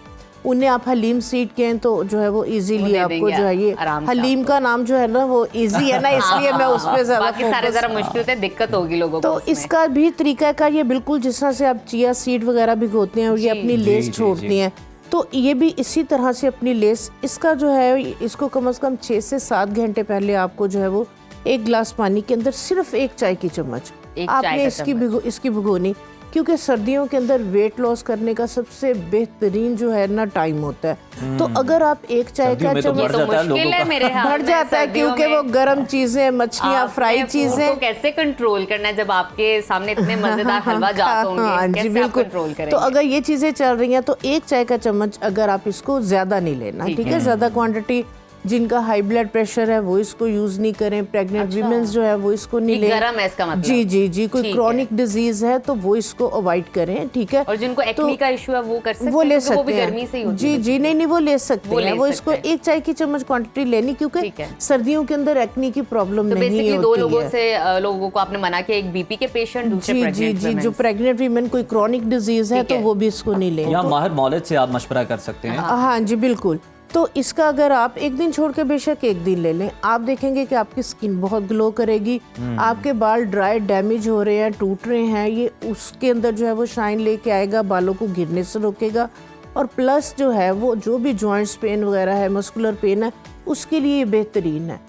उन्हें आप हलीम सीड के हैं तो जो है वो इजीली दे आपको देंगे जो है ये आराम से हलीम का नाम जो है ना वो इजी है ना, इसलिए मैं उस पर ज्यादा बाकी सारे focus- जरा मुश्किल थे, दिक्कत होगी लोगों को तो उसमें। इसका भी तरीका का ये बिल्कुल जिस तरह से आप चिया सीड वगैरह भिगोते हैं और ये जी। अपनी जी, लेस जी, छोड़ती जी। हैं, तो ये भी इसी तरह से अपनी लेस, इसका जो है इसको कम से कम 6 से 7 घंटे पहले आपको जो है वो 1 गिलास पानी के अंदर सिर्फ 1 चाय की चम्मच एक चाय आपने का इसकी भिगोनी, क्योंकि सर्दियों के अंदर वेट लॉस करने का सबसे बेहतरीन जो है ना टाइम होता है। तो अगर आप 1 चाय सर्दियों का में तो ये बढ़ तो जाता है मुश्किल लोगों है का। मेरे हाथ बढ़ में जाता है सर्दियों क्योंकि वो में। गर्म चीजें, मछलियाँ, आपने फ्राई फूड चीजें को कैसे कंट्रोल करना है जब आपके सामने इतने मजेदार हलवा जाते होंगे? हाँ जी, कैसे आप बिल्कुल। कंट्रोल करेंगे? तो अगर ये चीजें चल रही हैं तो 1 चाय का चम्मच अगर आप इसको ज्यादा नहीं लेना, ठीक है, ज्यादा क्वांटिटी। जिनका हाई ब्लड प्रेशर है वो इसको यूज नहीं करें, प्रेग्नेंट वीमेंस जो है वो इसको नहीं ये लें। गरम है इसका मतलब? जी जी जी, कोई ठीक क्रॉनिक डिजीज है तो वो इसको अवॉइड करें, ठीक है। और जिनको एक्ने का इशू है वो कर सकते वो हैं, ले क्योंकि वो भी सकते गर्मी से ही हैं। होती जी है। जी, नहीं वो ले सकते वो हैं। ले वो इसको सकते हैं। 1 चाय की चम्मच क्वांटिटी लेनी, क्योंकि ठीक है। सर्दियों के अंदर एक्ने की प्रॉब्लम तो नहीं बेसिकली होती 2 है। लोगों से लोगों को आपने मना किया, एक बीपी के पेशेंट, दूसरे जी जी प्रेग्नेंट जी, जो women। प्रेग्नेंट वीमेन कोई क्रॉनिक डिजीज है ठीक तो है। वो भी इसको नहीं लें। यहाँ तो- माहिर मौलिद से आप मशवरा कर सकते हैं। हाँ जी बिल्कुल। तो इसका अगर आप 1 दिन छोड़ के बेशक 1 दिन ले लें, आप देखेंगे कि आपकी स्किन बहुत ग्लो करेगी। आपके बाल ड्राई डैमेज हो रहे हैं, टूट रहे हैं, ये उसके अंदर जो है वो शाइन लेके आएगा, बालों को गिरने से रोकेगा। और प्लस जो है वो जो भी जॉइंट्स पेन वगैरह है, मस्कुलर पेन है, उसके लिए ये बेहतरीन है।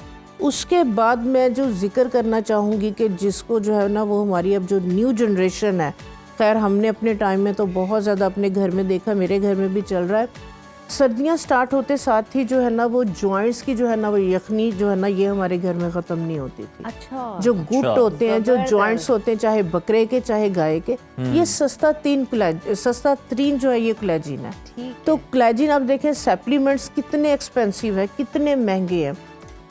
उसके बाद मैं जो जिक्र करना चाहूँगी कि जिसको जो है ना वो हमारी अब जो न्यू जनरेशन है, खैर हमने अपने टाइम में तो बहुत ज़्यादा अपने घर में देखा, मेरे घर में भी चल रहा है, सर्दियाँ स्टार्ट होते साथ ही जो है ना वो जॉइंट्स की जो है ना वो यखनी जो है ना ये हमारे घर में ख़त्म नहीं होती थी। अच्छा। जो गुट होते हैं, जो जॉइंट्स होते हैं, चाहे बकरे के चाहे गाय के, ये सस्ता तीन जो है ये कोलेजिन है। तो कोलेजिन आप देखें सप्लीमेंट्स कितने एक्सपेंसिव है, कितने महंगे हैं।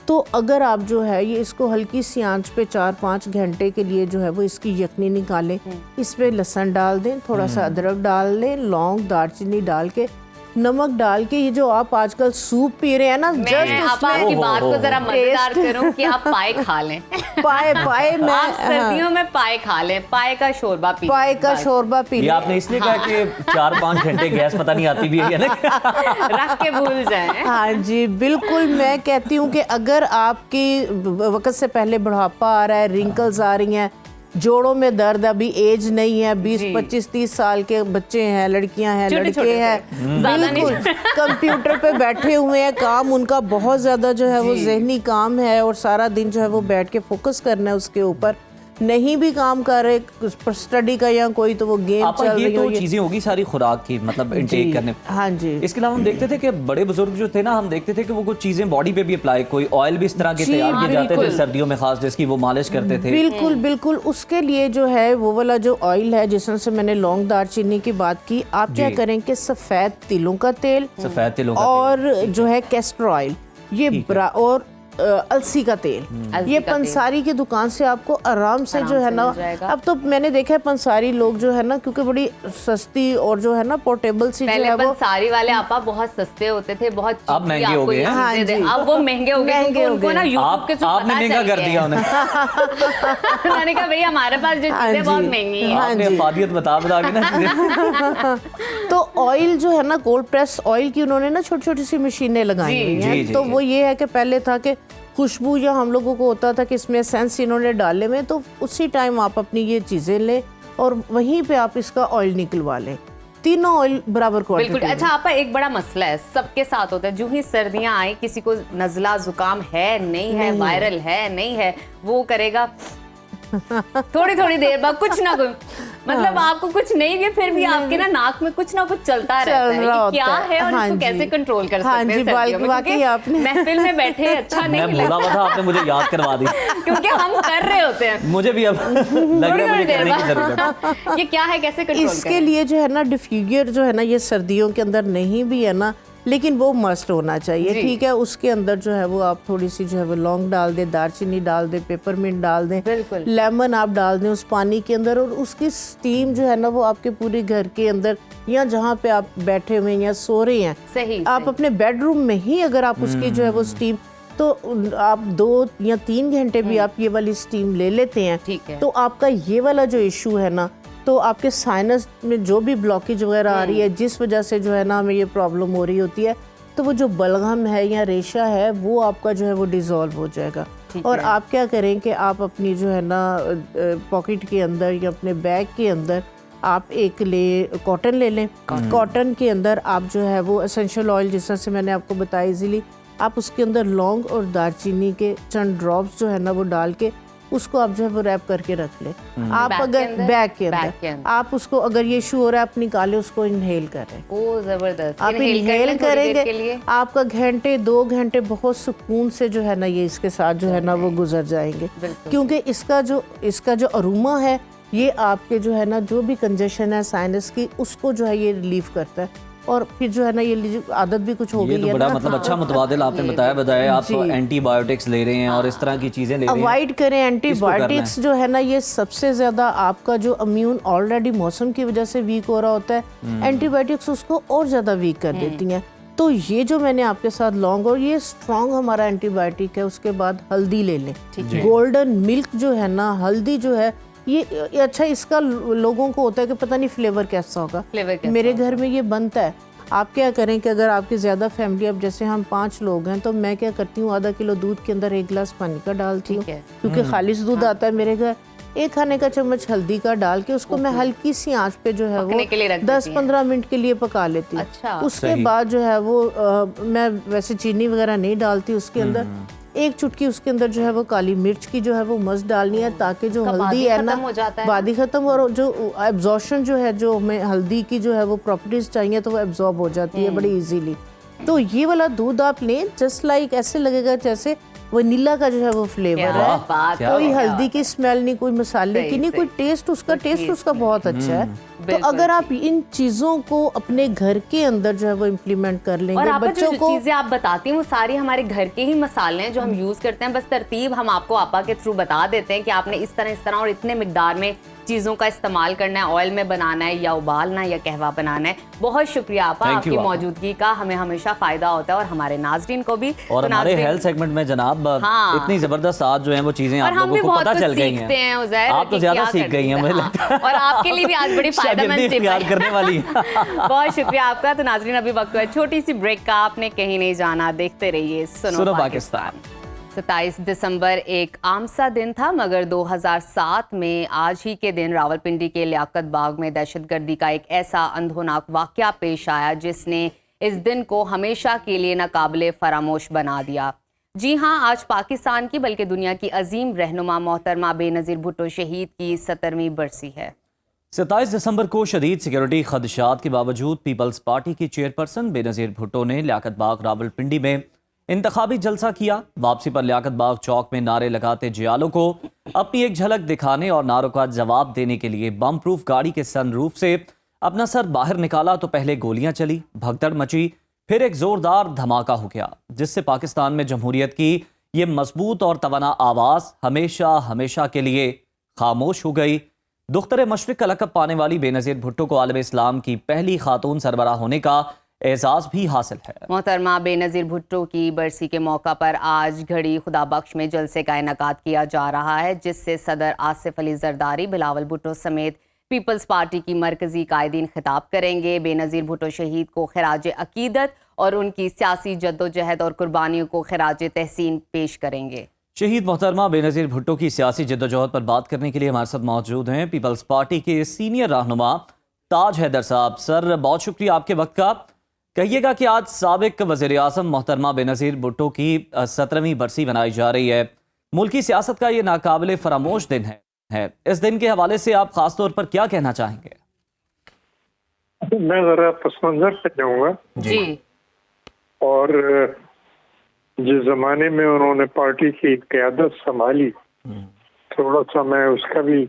तो अगर आप जो है ये इसको हल्की सी आंच पे 4-5 घंटे के लिए जो है वो इसकी यखनी निकालें, इस पे लहसुन डाल दें, थोड़ा सा अदरक डाल दें, लौंग दालचीनी डाल के, नमक डाल के, ये जो आप आजकल सूप पी रहे हैं ना, मैं जस्ट आप आपकी बात को जरा मजेदार टेस्ट- करूं कि आप पाए खा लें। पाए मैं आप सर्दियों में पाए खा लें, पाए का शोरबा पी पाए का बस। शोरबा पी ये लें। आपने इसलिए कहा कि 4-5 घंटे गैस पता नहीं आती भी है ना। रख के भूल जाएं। हाँ जी बिल्कुल, मैं कहती हूँ कि अगर आपकी वक्त से पहले बुढ़ापा आ रहा है, रिंकल्स आ रही हैं, जोड़ों में दर्द, अभी एज नहीं है, 20-25-30 साल के बच्चे हैं, लड़कियां हैं, छोटे लड़के छोटे से, हैं, ज़्यादा नहीं। बिल्कुल कंप्यूटर पे बैठे हुए हैं, काम उनका बहुत ज़्यादा जो है वो जहनी काम है और सारा दिन जो है वो बैठ के फोकस करना है उसके ऊपर, नहीं भी काम कर रहे स्टडी का या कोई, तो वो गेम आपा चल ये रही हो, तो चीजें होगी सारी खुराक की, मतलब इनटेक करने। हाँ जी। इसके अलावा हम देखते थे कि बड़े बुजुर्ग जो थे ना, हम देखते थे कि वो कुछ चीजें बॉडी पे भी अप्लाई, कोई ऑयल भी इस तरह के जी, तैयार किए जाते थे बिल्कुल। सर्दियों में खास, जिसकी वो मालिश करते थे। बिल्कुल बिल्कुल, उसके लिए जो है वो वाला जो ऑयल है, जिसमें से मैंने लौंग दालचीनी की बात की, आप क्या जी। करें कि सफ़ेद तिलों का तेल सफेद तिलों का और जो है कैस्टर ऑयल, ये ठीक है। और अलसी का तेल, अलसी ये का तेल। पंसारी की दुकान से आपको आराम से जो है ना, मिल जाएगा। अब तो मैंने देखा है पंसारी लोग जो है ना, क्योंकि बड़ी सस्ती और जो है ना पोर्टेबल सी जो पहले है वो, पंसारी वाले आपा बहुत सस्ते होते थे, बहुत cheap अब महंगे थी, हो आपको गए ये हैं। हाँ चीजें दे- जी। अब वो महंगे हो गए, महंगे क्योंकि हो उनको गए। ना यूट्यूब के थ्रू आपने पता महंगा चल कर गया दिया है। उन्हें। उन्होंने कहा भैया हमारे पास जो हाँ चीजें बहुत जी। महंगी हैं। हाँ आपने जी। अफादियत बता के ना चीजें। तो ऑयल जो है ना, कोल्ड प्रेस ऑयल की उन्होंने ना छोटी छोटी सी मशीनें लगाई जी, हुई जी, हैं। जी, तो जी। वो ये है कि पहले था कि खुशबू या हम लोगों को होता था कि इसमें सेंस इन्होंने डाले में, तो उसी टाइम आप अपनी ये चीज़ें लें और वहीं पे आप इसका ऑयल निकलवा लें, तीनों ऑयल बराबर क्वांटिटी बिल्कुल। में। अच्छा आपा, एक बड़ा मसला है सबके साथ होता है, जो ही सर्दियां आए, किसी को नजला जुकाम है नहीं है, वायरल है नहीं है, वो करेगा थोड़ी थोड़ी देर बाद कुछ ना कुछ, मतलब आपको कुछ नहीं भी फिर भी आपके ना नाक में कुछ ना कुछ चलता रहता है। रहा ये क्या होता है। है और हाँ इसको जी। कैसे कंट्रोल कर हाँ सकते हैं जी, सर्दियों में? वाकई क्योंकि आपने- महफिल में बैठे अच्छा मैं नहीं भूला लगता, हुआ था, आपने मुझे याद करवा दी। क्योंकि हम कर रहे होते हैं मुझे भी अब लग थोड़ी रहा है थोड़ी मुझे देर करने की जरूरत है। बाद। ये क्या है, कैसे कंट्रोल इसके लिए जो है ना डिफ्यूजर जो है ना, ये सर्दियों के अंदर नहीं भी है ना, लेकिन वो मस्ट होना चाहिए, जी। ठीक है। उसके अंदर जो है वो आप थोड़ी सी जो है वो लौंग डाल दें, दालचीनी डाल दें, पेपरमिंट डाल दें, बिल्कुल। लेमन आप डाल दें उस पानी के अंदर, और उसकी स्टीम जो है ना वो आपके पूरे घर के अंदर या जहाँ पे आप बैठे हुए हैं या सो रहे हैं, सही आप अपने बेडरूम में ही अगर आप उसकी जो है वो स्टीम, तो आप 2 या 3 घंटे भी आप ये वाली स्टीम ले लेते हैं, ठीक है। तो आपका ये वाला जो इशू है ना, तो आपके साइनस में जो भी ब्लॉकेज वगैरह आ रही है, जिस वजह से जो है ना हमें ये प्रॉब्लम हो रही होती है, तो वो जो बलगम है या रेशा है वो आपका जो है वो डिज़ोल्व हो जाएगा। और आप क्या करें कि आप अपनी जो है ना पॉकेट के अंदर या अपने बैग के अंदर आप कॉटन ले लें। कॉटन के अंदर आप जो है वो एसेंशियल ऑयल, जिस तरह से मैंने आपको बताया इजीली, आप उसके अंदर लौंग और दालचीनी के चंद ड्रॉप्स जो है ना वो डाल के उसको आप जो है वो रैप करके रख लें। आप अगर बैग के अंदर आप उसको, अगर ये इशू हो रहा है, आप निकाले उसको इनहेल करें। ओ जबरदस्त। आप इनहेल करेंगे, आपका 1-2 घंटे बहुत सुकून से जो है ना ये इसके साथ जो है ना वो गुजर जाएंगे, क्योंकि इसका जो अरोमा है ये आपके जो है ना जो भी कंजेशन है साइनस की, उसको जो है ये रिलीव करता है। और फिर जो है ना ये आदत भी कुछ हो गई है। तो बड़ा मतलब अच्छा मुतबादिल आपने बताया आप एंटीबायोटिक्स ले रहे हैं और इस तरह की चीजें ले रहे हैं। अवॉइड करें एंटीबायोटिक्स जो है ना, ये सबसे ज्यादा आपका जो इम्यून ऑलरेडी मौसम की वजह से वीक हो रहा होता है, एंटीबायोटिक्स उसको और ज्यादा वीक कर देती हैं। तो ये जो मैंने आपके साथ लौंग, और ये स्ट्रॉन्ग हमारा एंटीबायोटिक है। उसके बाद हल्दी ले लें, गोल्डन मिल्क जो है ना, हल्दी जो है ये अच्छा, इसका लोगों को होता है कि पता नहीं फ्लेवर कैसा होगा। मेरे घर में ये बनता है। आप क्या करें कि अगर आपकी ज़्यादा फैमिली, अब जैसे हम 5 लोग हैं, तो मैं क्या करती हूँ, आधा किलो दूध के अंदर 1 गिलास पानी का डालती हूँ, क्योंकि खालिश दूध आता है मेरे घर। 1 खाने का चम्मच हल्दी का डाल के उसको मैं हल्की सी आंच पे जो है वो 10-15 मिनट के लिए पका लेती हूँ। अच्छा। उसके बाद जो है वो मैं वैसे चीनी वगैरह नहीं डालती उसके अंदर। 1 चुटकी उसके अंदर जो है वो काली मिर्च की जो है वो मस्त डालनी है, ताकि जो हल्दी है ना बादी खत्म, और जो एब्जॉर्प्शन जो है, जो हमें हल्दी की जो है वो प्रॉपर्टीज चाहिए, तो वो एब्जॉर्ब हो जाती है बड़ी इजीली। तो ये वाला दूध आप लें, जस्ट लाइक ऐसे लगेगा जैसे वनीला का जो है वो फ्लेवर है, कोई हल्दी की स्मेल नहीं, कोई मसाले की नहीं, कोई टेस्ट उसका बहुत अच्छा है। तो अगर आप इन चीजों को अपने घर के अंदर जो है वो इम्प्लीमेंट कर लेंगे, और बच्चों को चीजें आप बताती हैं वो सारी हमारे घर के ही मसाले हैं जो हम यूज करते हैं, बस तरतीब हम आपको आपा के थ्रू बता देते हैं कि आपने इस तरह और इतने मिकदार में चीजों का इस्तेमाल करना है, ऑयल में बनाना है या उबालना है या कहवा बनाना है। बहुत शुक्रिया आपा, आपकी मौजूदगी का हमें हमेशा फायदा होता है और हमारे नाज़रीन को भी। और हमारे हेल्थ सेगमेंट में जनाब इतनी जबरदस्त आज जो है वो चीजें आप लोगों को पता चल गई हैं। आप तो ज्यादा सीख गई हैं मुझे लगता है, और आपके लिए भी आज बड़ी फायदेमंद टिप करने वाली है। बहुत शुक्रिया आपका। तो नाज़रीन अभी वक्त है छोटी सी ब्रेक का, आपने कहीं नहीं जाना, देखते रहिए सुनो पाकिस्तान। 27 दिसंबर एक आम सा दिन था, मगर 2007 में आज ही के दिन रावलपिंडी के लियाकत बाग में दहशतगर्दी का एक ऐसा अंधोनाक वाकया पेश आया जिसने इस दिन को हमेशा के लिए नाकाबिले फरामोश बना दिया। जी हाँ, आज पाकिस्तान की बल्कि दुनिया की अजीम रहनुमा मोहतरमा बेनज़ीर भुट्टो शहीद की 17वीं बरसी है। 27 दिसंबर को शदीद सिक्योरिटी खदशात के बावजूद पीपल्स पार्टी की चेयरपर्सन बेनज़ीर भुट्टो ने लियाकत बाग रावलपिंडी में इंतखाबी जलसा किया। वापसी पर लियाकत बाग चौक में नारे लगाते जियालों को अपनी एक झलक दिखाने और नारों का जवाब देने के लिए बम प्रूफ गाड़ी के सनरूफ से अपना सर बाहर निकाला तो पहले गोलियां चली, भगदड़ मची, फिर एक जोरदार धमाका हो गया, जिससे पाकिस्तान में जमहूरियत की ये मजबूत और तवाना आवाज हमेशा हमेशा के लिए खामोश हो गई। दुख्तर मशरिक का लक़ब पाने वाली बेनज़ीर भुट्टो को आलम इस्लाम की पहली खातून सरबराह होने का एजाज भी हासिल है। मोहतरमा बेनज़ीर भुट्टो की बरसी के मौका पर आज घड़ी खुदाबख्श में जलसे का इनेकाद किया जा रहा है, जिससे सदर आसिफ अली जरदारी, बिलावल भुट्टो समेत पीपल्स पार्टी की मरकजी कायदीन खिताब करेंगे। बेनज़ीर भुट्टो शहीद को खिराज अकीदत और उनकी सियासी जद्दोजहद और कुर्बानियों को खिराज तहसीन पेश करेंगे। शहीद मोहतरमा बेनज़ीर भुट्टो की सियासी जद्दोजहद पर बात करने के लिए हमारे साथ मौजूद हैं पीपल्स पार्टी के सीनियर रहनुमा ताज हैदर साहब। सर, बहुत शुक्रिया आपके वक्त का। कहिएगा कि आज साबिक वज़ीर आज़म मोहतरमा बेनज़ीर भुट्टो की 17वीं बरसी मनाई जा रही है। मुल्की सियासत का ये नाकाबिले फरामोश दिन है। इस दिन के हवाले से आप खास तौर पर क्या कहना चाहेंगे? मैं जरा पस मंजर पे जाऊंगा जी। और जिस जमाने में उन्होंने पार्टी की क़यादत संभाली, थोड़ा सा मैं उसका भी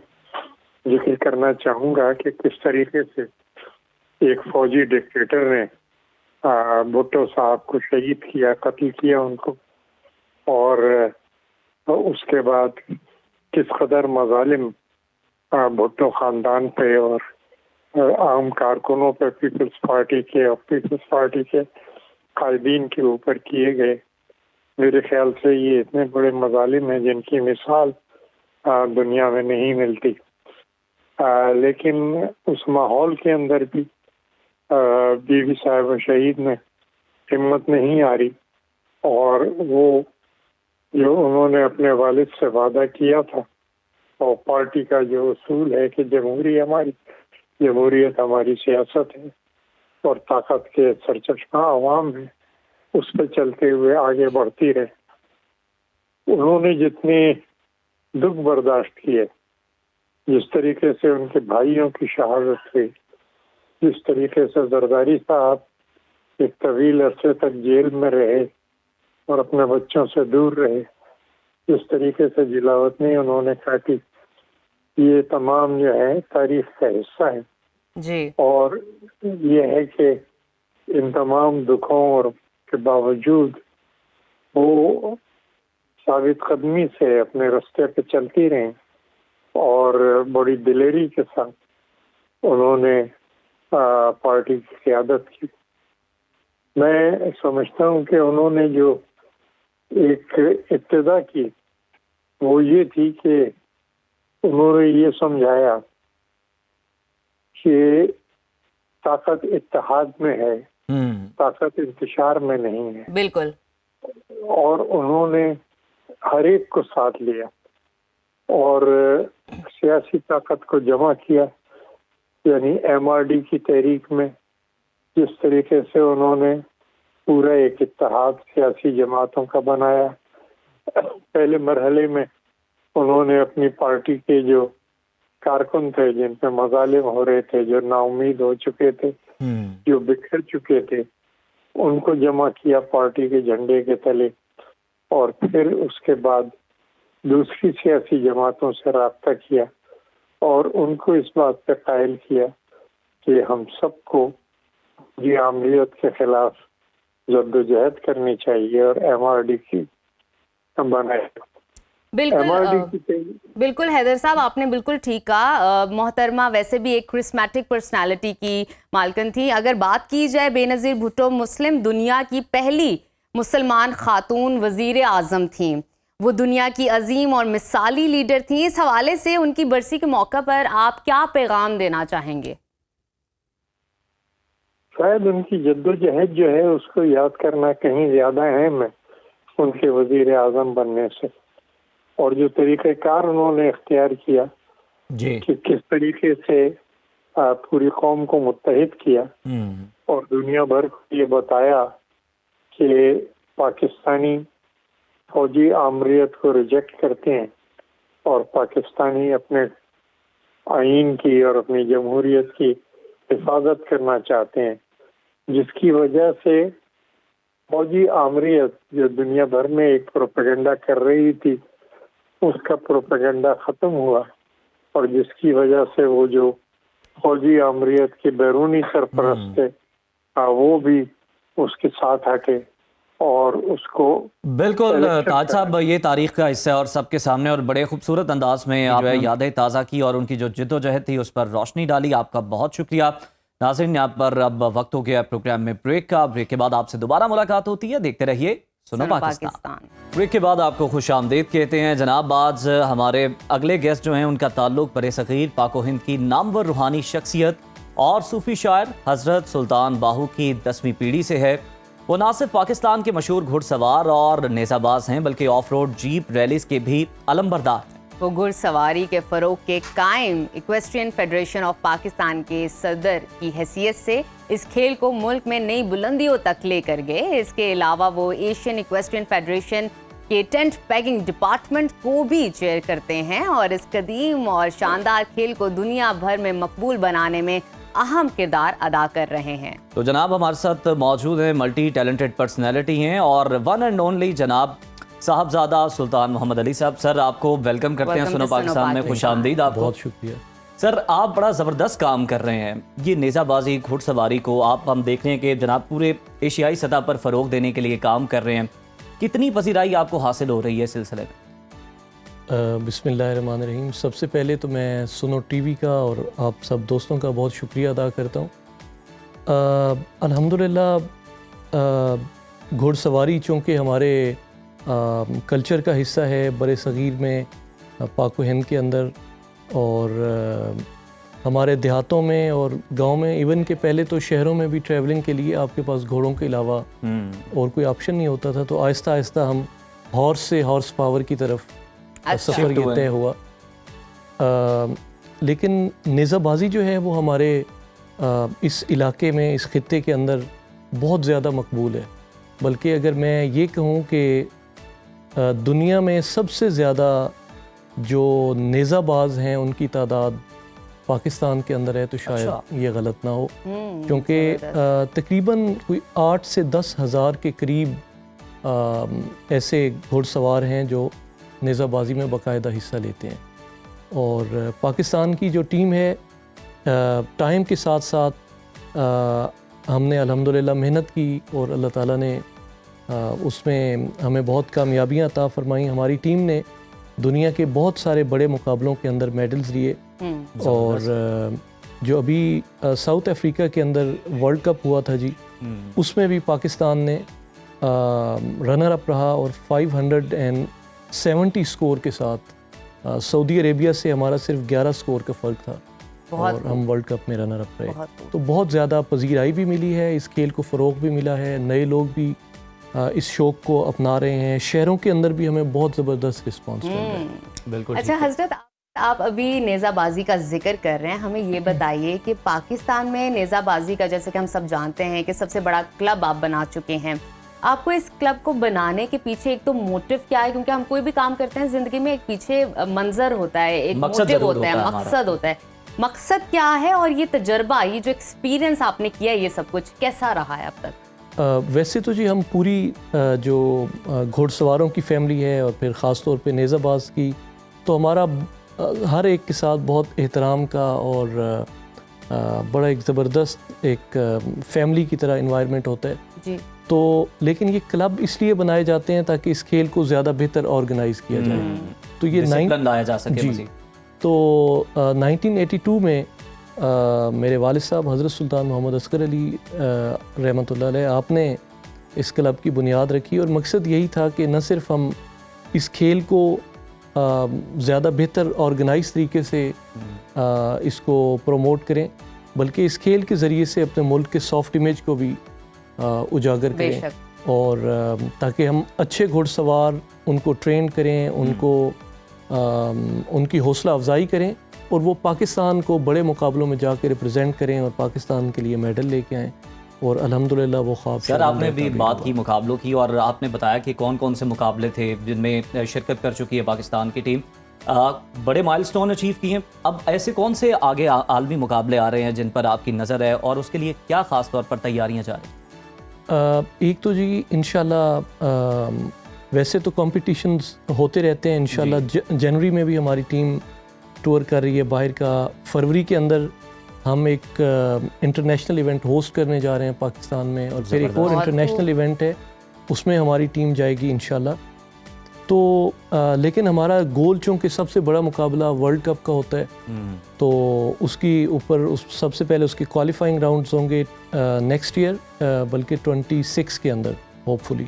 जिक्र करना चाहूंगा कि किस तरीके से एक फौजी डिक्टेटर ने भुट्टो साहब को शहीद किया, कत्ल किया उनको, और उसके बाद किस कदर मजालिम भुट्टो खानदान पे और आम कारकुनों पे पीपल्स पार्टी के कायदीन के ऊपर किए गए। मेरे ख्याल से ये इतने बड़े मजालिम हैं जिनकी मिसाल दुनिया में नहीं मिलती। लेकिन उस माहौल के अंदर भी बीवी साहब शहीद में हिम्मत नहीं आ रही, और वो जो उन्होंने अपने वालिद से वादा किया था, और पार्टी का जो उसूल है कि जमहूरियत हमारी सियासत है और ताकत के सरचश्मा अवाम है, उस पर चलते हुए आगे बढ़ती रहे। उन्होंने जितने दुख बर्दाश्त किए, जिस तरीके से उनके भाइयों की शहादत हुई, जिस तरीके से जरदारी साहब एक तवील अरसे तक जेल में रहे और अपने बच्चों से दूर रहे, जिस तरीके से जिलावतनी उन्होंने काटी, ये तमाम जो है तारीख का हिस्सा है जी। और ये है कि इन तमाम दुखों और के बावजूद वो साबित कदमी से अपने रास्ते पे चलती रहीं और बड़ी दिलेरी के साथ उन्होंने पार्टी की क़यादत की। मैं समझता हूँ कि उन्होंने जो एक इब्तिदा की वो ये थी कि उन्होंने ये समझाया कि ताकत इत्तेहाद में है, ताकत इंतशार में नहीं है। बिल्कुल। और उन्होंने हर एक को साथ लिया और सियासी ताकत को जमा किया, यानी MRD की तहरीक में जिस तरीके से उन्होंने पूरा एक इत्तेहाद सियासी जमातों का बनाया। पहले मरहले में उन्होंने अपनी पार्टी के जो कारकुन थे, जिन पे मजालिम हो रहे थे, जो नाउमीद हो चुके थे, जो बिखर चुके थे, उनको जमा किया पार्टी के झंडे के तले, और फिर उसके बाद दूसरी सियासी जमातों से राब्ता किया और उनको इस बात पे कायल किया कि हम सबको ये आमरीत के खिलाफ जद्दोजहद करनी चाहिए और MRD की बनाए। बिल्कुल हैदर साहब, आपने बिल्कुल ठीक कहा। मोहतरमा वैसे भी एक क्रिस्मेटिक पर्सनालिटी की मालकिन थी। अगर बात की जाए, बेनज़ीर भुट्टो मुस्लिम दुनिया की पहली मुसलमान खातून वज़ीर आज़म थी। वो दुनिया की अजीम और मिसाली लीडर थी। इस हवाले से उनकी बरसी के मौका पर आप क्या पैगाम देना चाहेंगे? शायद उनकी जद्दोजहद जो है उसको याद करना कहीं ज्यादा अहम है उनके वजीर आजम बनने से, और जो तरीक़ेकार उन्होंने इख्तियार किया जी कि किस तरीके से पूरी कौम को मुत्तहिद किया और दुनिया भर को ये बताया कि पाकिस्तानी फौजी आमरीत को रिजेक्ट करते हैं और पाकिस्तानी अपने आइन की और अपनी जमहूरियत की हिफाजत करना चाहते हैं, जिसकी वजह से फौजी आमरीत जो दुनिया भर में एक प्रोपेगेंडा कर रही थी, उसका प्रोपेगेंडा ख़त्म हुआ, और जिसकी वजह से वो जो फौजी आमरीत के बैरूनी सरपरस्त थे वो भी उसके साथ हटे और उसको बिल्कुल। ताज साहब, ये तारीख का हिस्सा और सबके सामने और बड़े खूबसूरत अंदाज में आप जो है यादें ताज़ा की और उनकी जो जिद्दोजहद थी उस पर रोशनी डाली। आपका बहुत शुक्रिया। नाज़रीन, यहाँ पर अब वक्त हो गया प्रोग्राम में ब्रेक का। ब्रेक के बाद आपसे दोबारा मुलाकात होती है। देखते रहिए सुनो पाकिस्तान। ब्रेक के बाद आपको खुश आमदीद कहते हैं। जनाब, आज हमारे अगले गेस्ट जो हैं उनका ताल्लुक बरे-सग़ीर पाक व हिंद की नामवर रूहानी शख्सियत और सूफी शायर हज़रत सुल्तान बाहू की 10वीं पीढ़ी से है। वो ना सिर्फ पाकिस्तान के मशहूर घुड़सवार और नेज़ाबाज हैं, बल्कि ऑफ रोड जीप रैलीज के भी अलमबरदार हैं। वो घुड़सवारी के फ़रोग के कायम इक्वेस्ट्रियन फेडरेशन ऑफ पाकिस्तान के सदर की हैसियत से इस खेल को मुल्क में नई बुलंदियों तक लेकर गए। इसके अलावा वो एशियन इक्वेस्ट्रियन फेडरेशन के टेंट पैगिंग डिपार्टमेंट को भी चेयर करते हैं और इस कदीम और शानदार खेल को दुनिया भर में मकबूल बनाने में अहम किरदार अदा कर रहे हैं। तो जनाब हमारे साथ मौजूद हैं, मल्टी टैलेंटेड पर्सनैलिटी हैं और वन एंड ओनली जनाब साहबजादा सुल्तान मोहम्मद अली साहब। सर, आपको वेलकम करते हैं सुनो पाकिस्तान में। खुश आमदीद। आप बहुत शुक्रिया सर। आप बड़ा ज़बरदस्त काम कर रहे हैं। ये नेज़ाबाजी घुड़सवारी को आप हम देख रहे हैं कि जनाब पूरे एशियाई सतह पर फ़रोग देने के लिए काम कर रहे हैं। कितनी पसीराई आपको हासिल हो रही है इस सिलसिले में? बिस्मिल्लाहिर्रहमानिर्रहीम। सबसे पहले तो मैं सुनो टीवी का और आप सब दोस्तों का बहुत शुक्रिया अदा करता हूँ। अल्हम्दुलिल्लाह घुड़सवारी चूँकि हमारे कल्चर का हिस्सा है बड़े सग़ीर में, पाक व हिंद के अंदर, और हमारे देहातों में और गांव में, इवन के पहले तो शहरों में भी ट्रैवलिंग के लिए आपके पास घोड़ों के अलावा और कोई ऑप्शन नहीं होता था। तो आहिस्ता आहिस्ता हम हॉर्स से हॉर्स पावर की तरफ सफ़र ये तय हुआ। लेकिन नेज़ाबाजी जो है वो हमारे इस इलाके में, इस खित्ते के अंदर बहुत ज़्यादा मकबूल है। बल्कि अगर मैं ये कहूँ कि दुनिया में सबसे ज़्यादा जो नेज़ाबाज हैं उनकी तादाद पाकिस्तान के अंदर है तो शायद ये गलत ना हो, क्योंकि तकरीबन कोई 8 से 10 हज़ार के करीब ऐसे घुड़सवार हैं जो नेज़ाबाजी में बाकायदा हिस्सा लेते हैं। और पाकिस्तान की जो टीम है, टाइम के साथ साथ हमने अल्हम्दुलिल्लाह मेहनत की और अल्लाह ताला ने उसमें हमें बहुत कामयाबियाँ अता फरमाई। हमारी टीम ने दुनिया के बहुत सारे बड़े मुकाबलों के अंदर मेडल्स लिए, और जो अभी साउथ अफ्रीका के अंदर वर्ल्ड कप हुआ था जी, उसमें भी पाकिस्तान ने रनर अप रहा और 570 स्कोर के साथ सऊदी अरेबिया से हमारा सिर्फ 11 स्कोर का फ़र्क था और हम वर्ल्ड कप में रनर अप रहे। तो बहुत ज़्यादा पजीराई भी मिली है, इस खेल को फ़रोग़ भी मिला है, नए लोग भी इस शौक़ को अपना रहे हैं, शहरों के अंदर भी हमें बहुत ज़बरदस्त रिस्पॉन्स मिल रहा है। बिल्कुल। अच्छा हज़रत, आप अभी नेज़ाबाजी का जिक्र कर रहे हैं, हमें ये बताइए कि पाकिस्तान में नेज़ाबाजी का, जैसे कि हम सब जानते हैं कि सबसे बड़ा क्लब आप बना चुके हैं, आपको इस क्लब को बनाने के पीछे एक तो मोटिव क्या है? क्योंकि हम कोई भी काम करते हैं ज़िंदगी में, एक पीछे मंजर होता है, एक मोटिव होता है, मकसद होता है। मकसद क्या है और ये तजर्बा, ये जो एक्सपीरियंस आपने किया, ये सब कुछ कैसा रहा है अब तक? वैसे तो जी हम पूरी जो घुड़सवारों की फैमिली है और फिर ख़ास तौर पे नेज़ाबाज की, तो हमारा हर एक के साथ बहुत एहतराम का और बड़ा एक ज़बरदस्त एक फैमिली की तरह इन्वायरमेंट होता है जी। तो लेकिन ये क्लब इसलिए बनाए जाते हैं ताकि इस खेल को ज़्यादा बेहतर ऑर्गेनाइज़ किया जाए। तो ये लाया जा सके जी। तो 1982 में मेरे वालिद साहब हज़रत सुल्तान मोहम्मद असगर अली रहमतुल्लाह अलैह, आपने इस क्लब की बुनियाद रखी और मकसद यही था कि न सिर्फ हम इस खेल को ज़्यादा बेहतर ऑर्गेनाइज तरीके से इसको प्रमोट करें, बल्कि इस खेल के ज़रिए से अपने मुल्क के सॉफ्ट इमेज को भी उजागर करें, और ताकि हम अच्छे घुड़सवार उनको ट्रेन करें, उनको उनकी हौसला अफजाई करें और वो पाकिस्तान को बड़े मुकाबलों में जाकर रिप्रेजेंट करें और पाकिस्तान के लिए मेडल लेके आएँ। और अल्हम्दुलिल्लाह वो ख्वाब। सर, आपने भी बात की मुकाबलों की और आपने बताया कि कौन कौन से मुकाबले थे जिनमें शिरकत कर चुकी है पाकिस्तान की टीम, बड़े माइलस्टोन अचीव किए हैं। अब ऐसे कौन से आगे आलमी मुकाबले आ रहे हैं जिन पर आपकी नज़र है और उसके लिए क्या ख़ास तौर पर तैयारियाँ जा रही? एक तो जी इंशाल्लाह वैसे तो कॉम्पिटिशन्स होते रहते हैं, इंशाल्लाह जनवरी में भी हमारी टीम टूर कर रही है बाहर का। फरवरी के अंदर हम एक इंटरनेशनल इवेंट होस्ट करने जा रहे हैं पाकिस्तान में, और फिर एक और इंटरनेशनल इवेंट है उसमें हमारी टीम जाएगी इंशाल्लाह। तो लेकिन हमारा गोल चूँकि सबसे बड़ा मुकाबला वर्ल्ड कप का होता है, तो उसकी ऊपर सबसे पहले उसके क्वालिफाइंग राउंड्स होंगे नेक्स्ट ईयर, बल्कि 26 के अंदर होपफुली।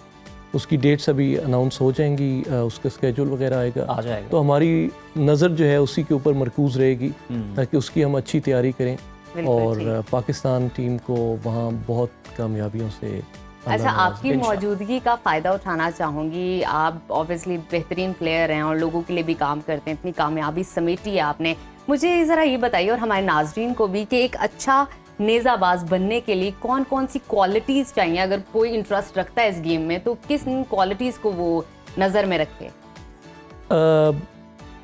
उसकी डेट्स अभी अनाउंस हो जाएंगी, उसका स्केड्यूल वगैरह आ जाएगा। तो हमारी नज़र जो है उसी के ऊपर मरकूज़ रहेगी ताकि उसकी हम अच्छी तैयारी करें और पाकिस्तान टीम को वहाँ बहुत कामयाबियों से। अच्छा, आपकी मौजूदगी का फ़ायदा उठाना चाहूँगी। आप ऑब्वियसली बेहतरीन प्लेयर हैं और लोगों के लिए भी काम करते हैं, इतनी कामयाबी समेटी है आपने। मुझे ज़रा ये बताइए और हमारे नाजरीन को भी कि एक अच्छा नेज़ाबाज बनने के लिए कौन कौन सी क्वालिटीज़ चाहिए? अगर कोई इंटरेस्ट रखता है इस गेम में तो किस क्वालिटीज़ को वो नज़र में रखे?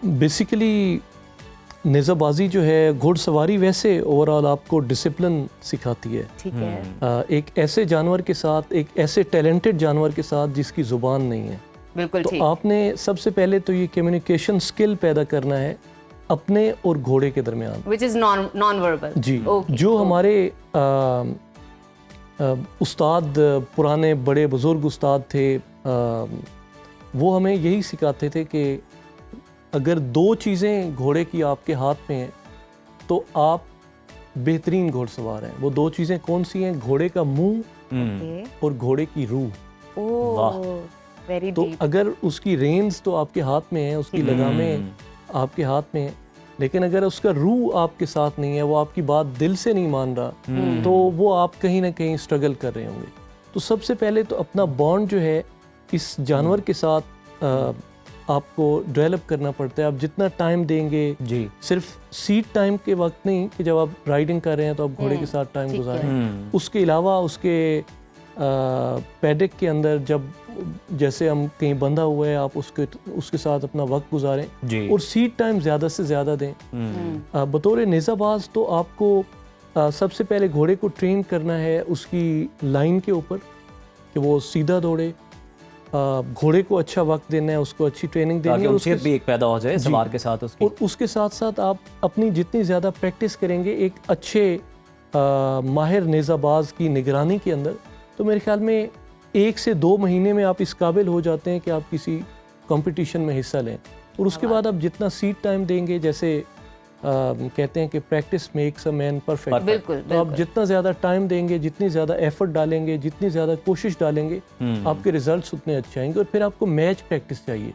बेसिकली नेज़ाबाजी जो है, घुड़सवारी वैसे ओवरऑल आपको डिसिप्लिन सिखाती है। ठीक है। एक ऐसे जानवर के साथ, एक ऐसे टैलेंटेड जानवर के साथ जिसकी ज़ुबान नहीं है। बिल्कुल ठीक। तो आपने सबसे पहले तो ये कम्युनिकेशन स्किल पैदा करना है अपने और घोड़े के दरमियान, विच इज़ नॉन वर्बल। जी। जो हमारे उस्ताद, पुराने बड़े बुज़ुर्ग उस्ताद थे, वो हमें यही सिखाते थे कि अगर दो चीज़ें घोड़े की आपके हाथ में हैं तो आप बेहतरीन घोड़सवार हैं। वो दो चीज़ें कौन सी हैं? घोड़े का मुंह और घोड़े की रूह। वाह। वेरी तो डीप। अगर उसकी रेंज तो आपके हाथ में है, उसकी लगामें आपके हाथ में है, लेकिन अगर उसका रूह आपके साथ नहीं है, वो आपकी बात दिल से नहीं मान रहा, तो वो आप कहीं ना कहीं स्ट्रगल कर रहे होंगे। तो सबसे पहले तो अपना बॉन्ड जो है इस जानवर के साथ आपको डेवलप करना पड़ता है। आप जितना टाइम देंगे, जी, सिर्फ सीट टाइम के वक्त नहीं कि जब आप राइडिंग कर रहे हैं तो आप घोड़े के साथ टाइम गुजारें, उसके अलावा उसके पैडक के अंदर जब जैसे हम कहीं बंधा हुआ है, आप उसके साथ अपना वक्त गुजारें जी। और सीट टाइम ज़्यादा से ज़्यादा दें। बतौर नेज़ाबाज तो आपको सबसे पहले घोड़े को ट्रेन करना है उसकी लाइन के ऊपर कि वो सीधा दौड़े, घोड़े को अच्छा वक्त देना है, उसको अच्छी ट्रेनिंग देनी है, और उसके भी एक पैदा हो जाए सवार के साथ उसकी। और उसके साथ साथ आप अपनी जितनी ज़्यादा प्रैक्टिस करेंगे एक अच्छे माहिर नेज़ाबाज की निगरानी के अंदर, तो मेरे ख्याल में 1 से 2 महीने में आप इस काबिल हो जाते हैं कि आप किसी कंपटीशन में हिस्सा लें। और उसके बाद आप जितना सीट टाइम देंगे, जैसे कहते हैं कि practice makes a man perfect, बिल्कुल, तो आप जितना ज़्यादा टाइम देंगे, जितनी ज़्यादा एफर्ट डालेंगे, जितनी ज़्यादा कोशिश डालेंगे, आपके रिजल्ट्स उतने अच्छे आएंगे। और फिर आपको मैच प्रैक्टिस चाहिए।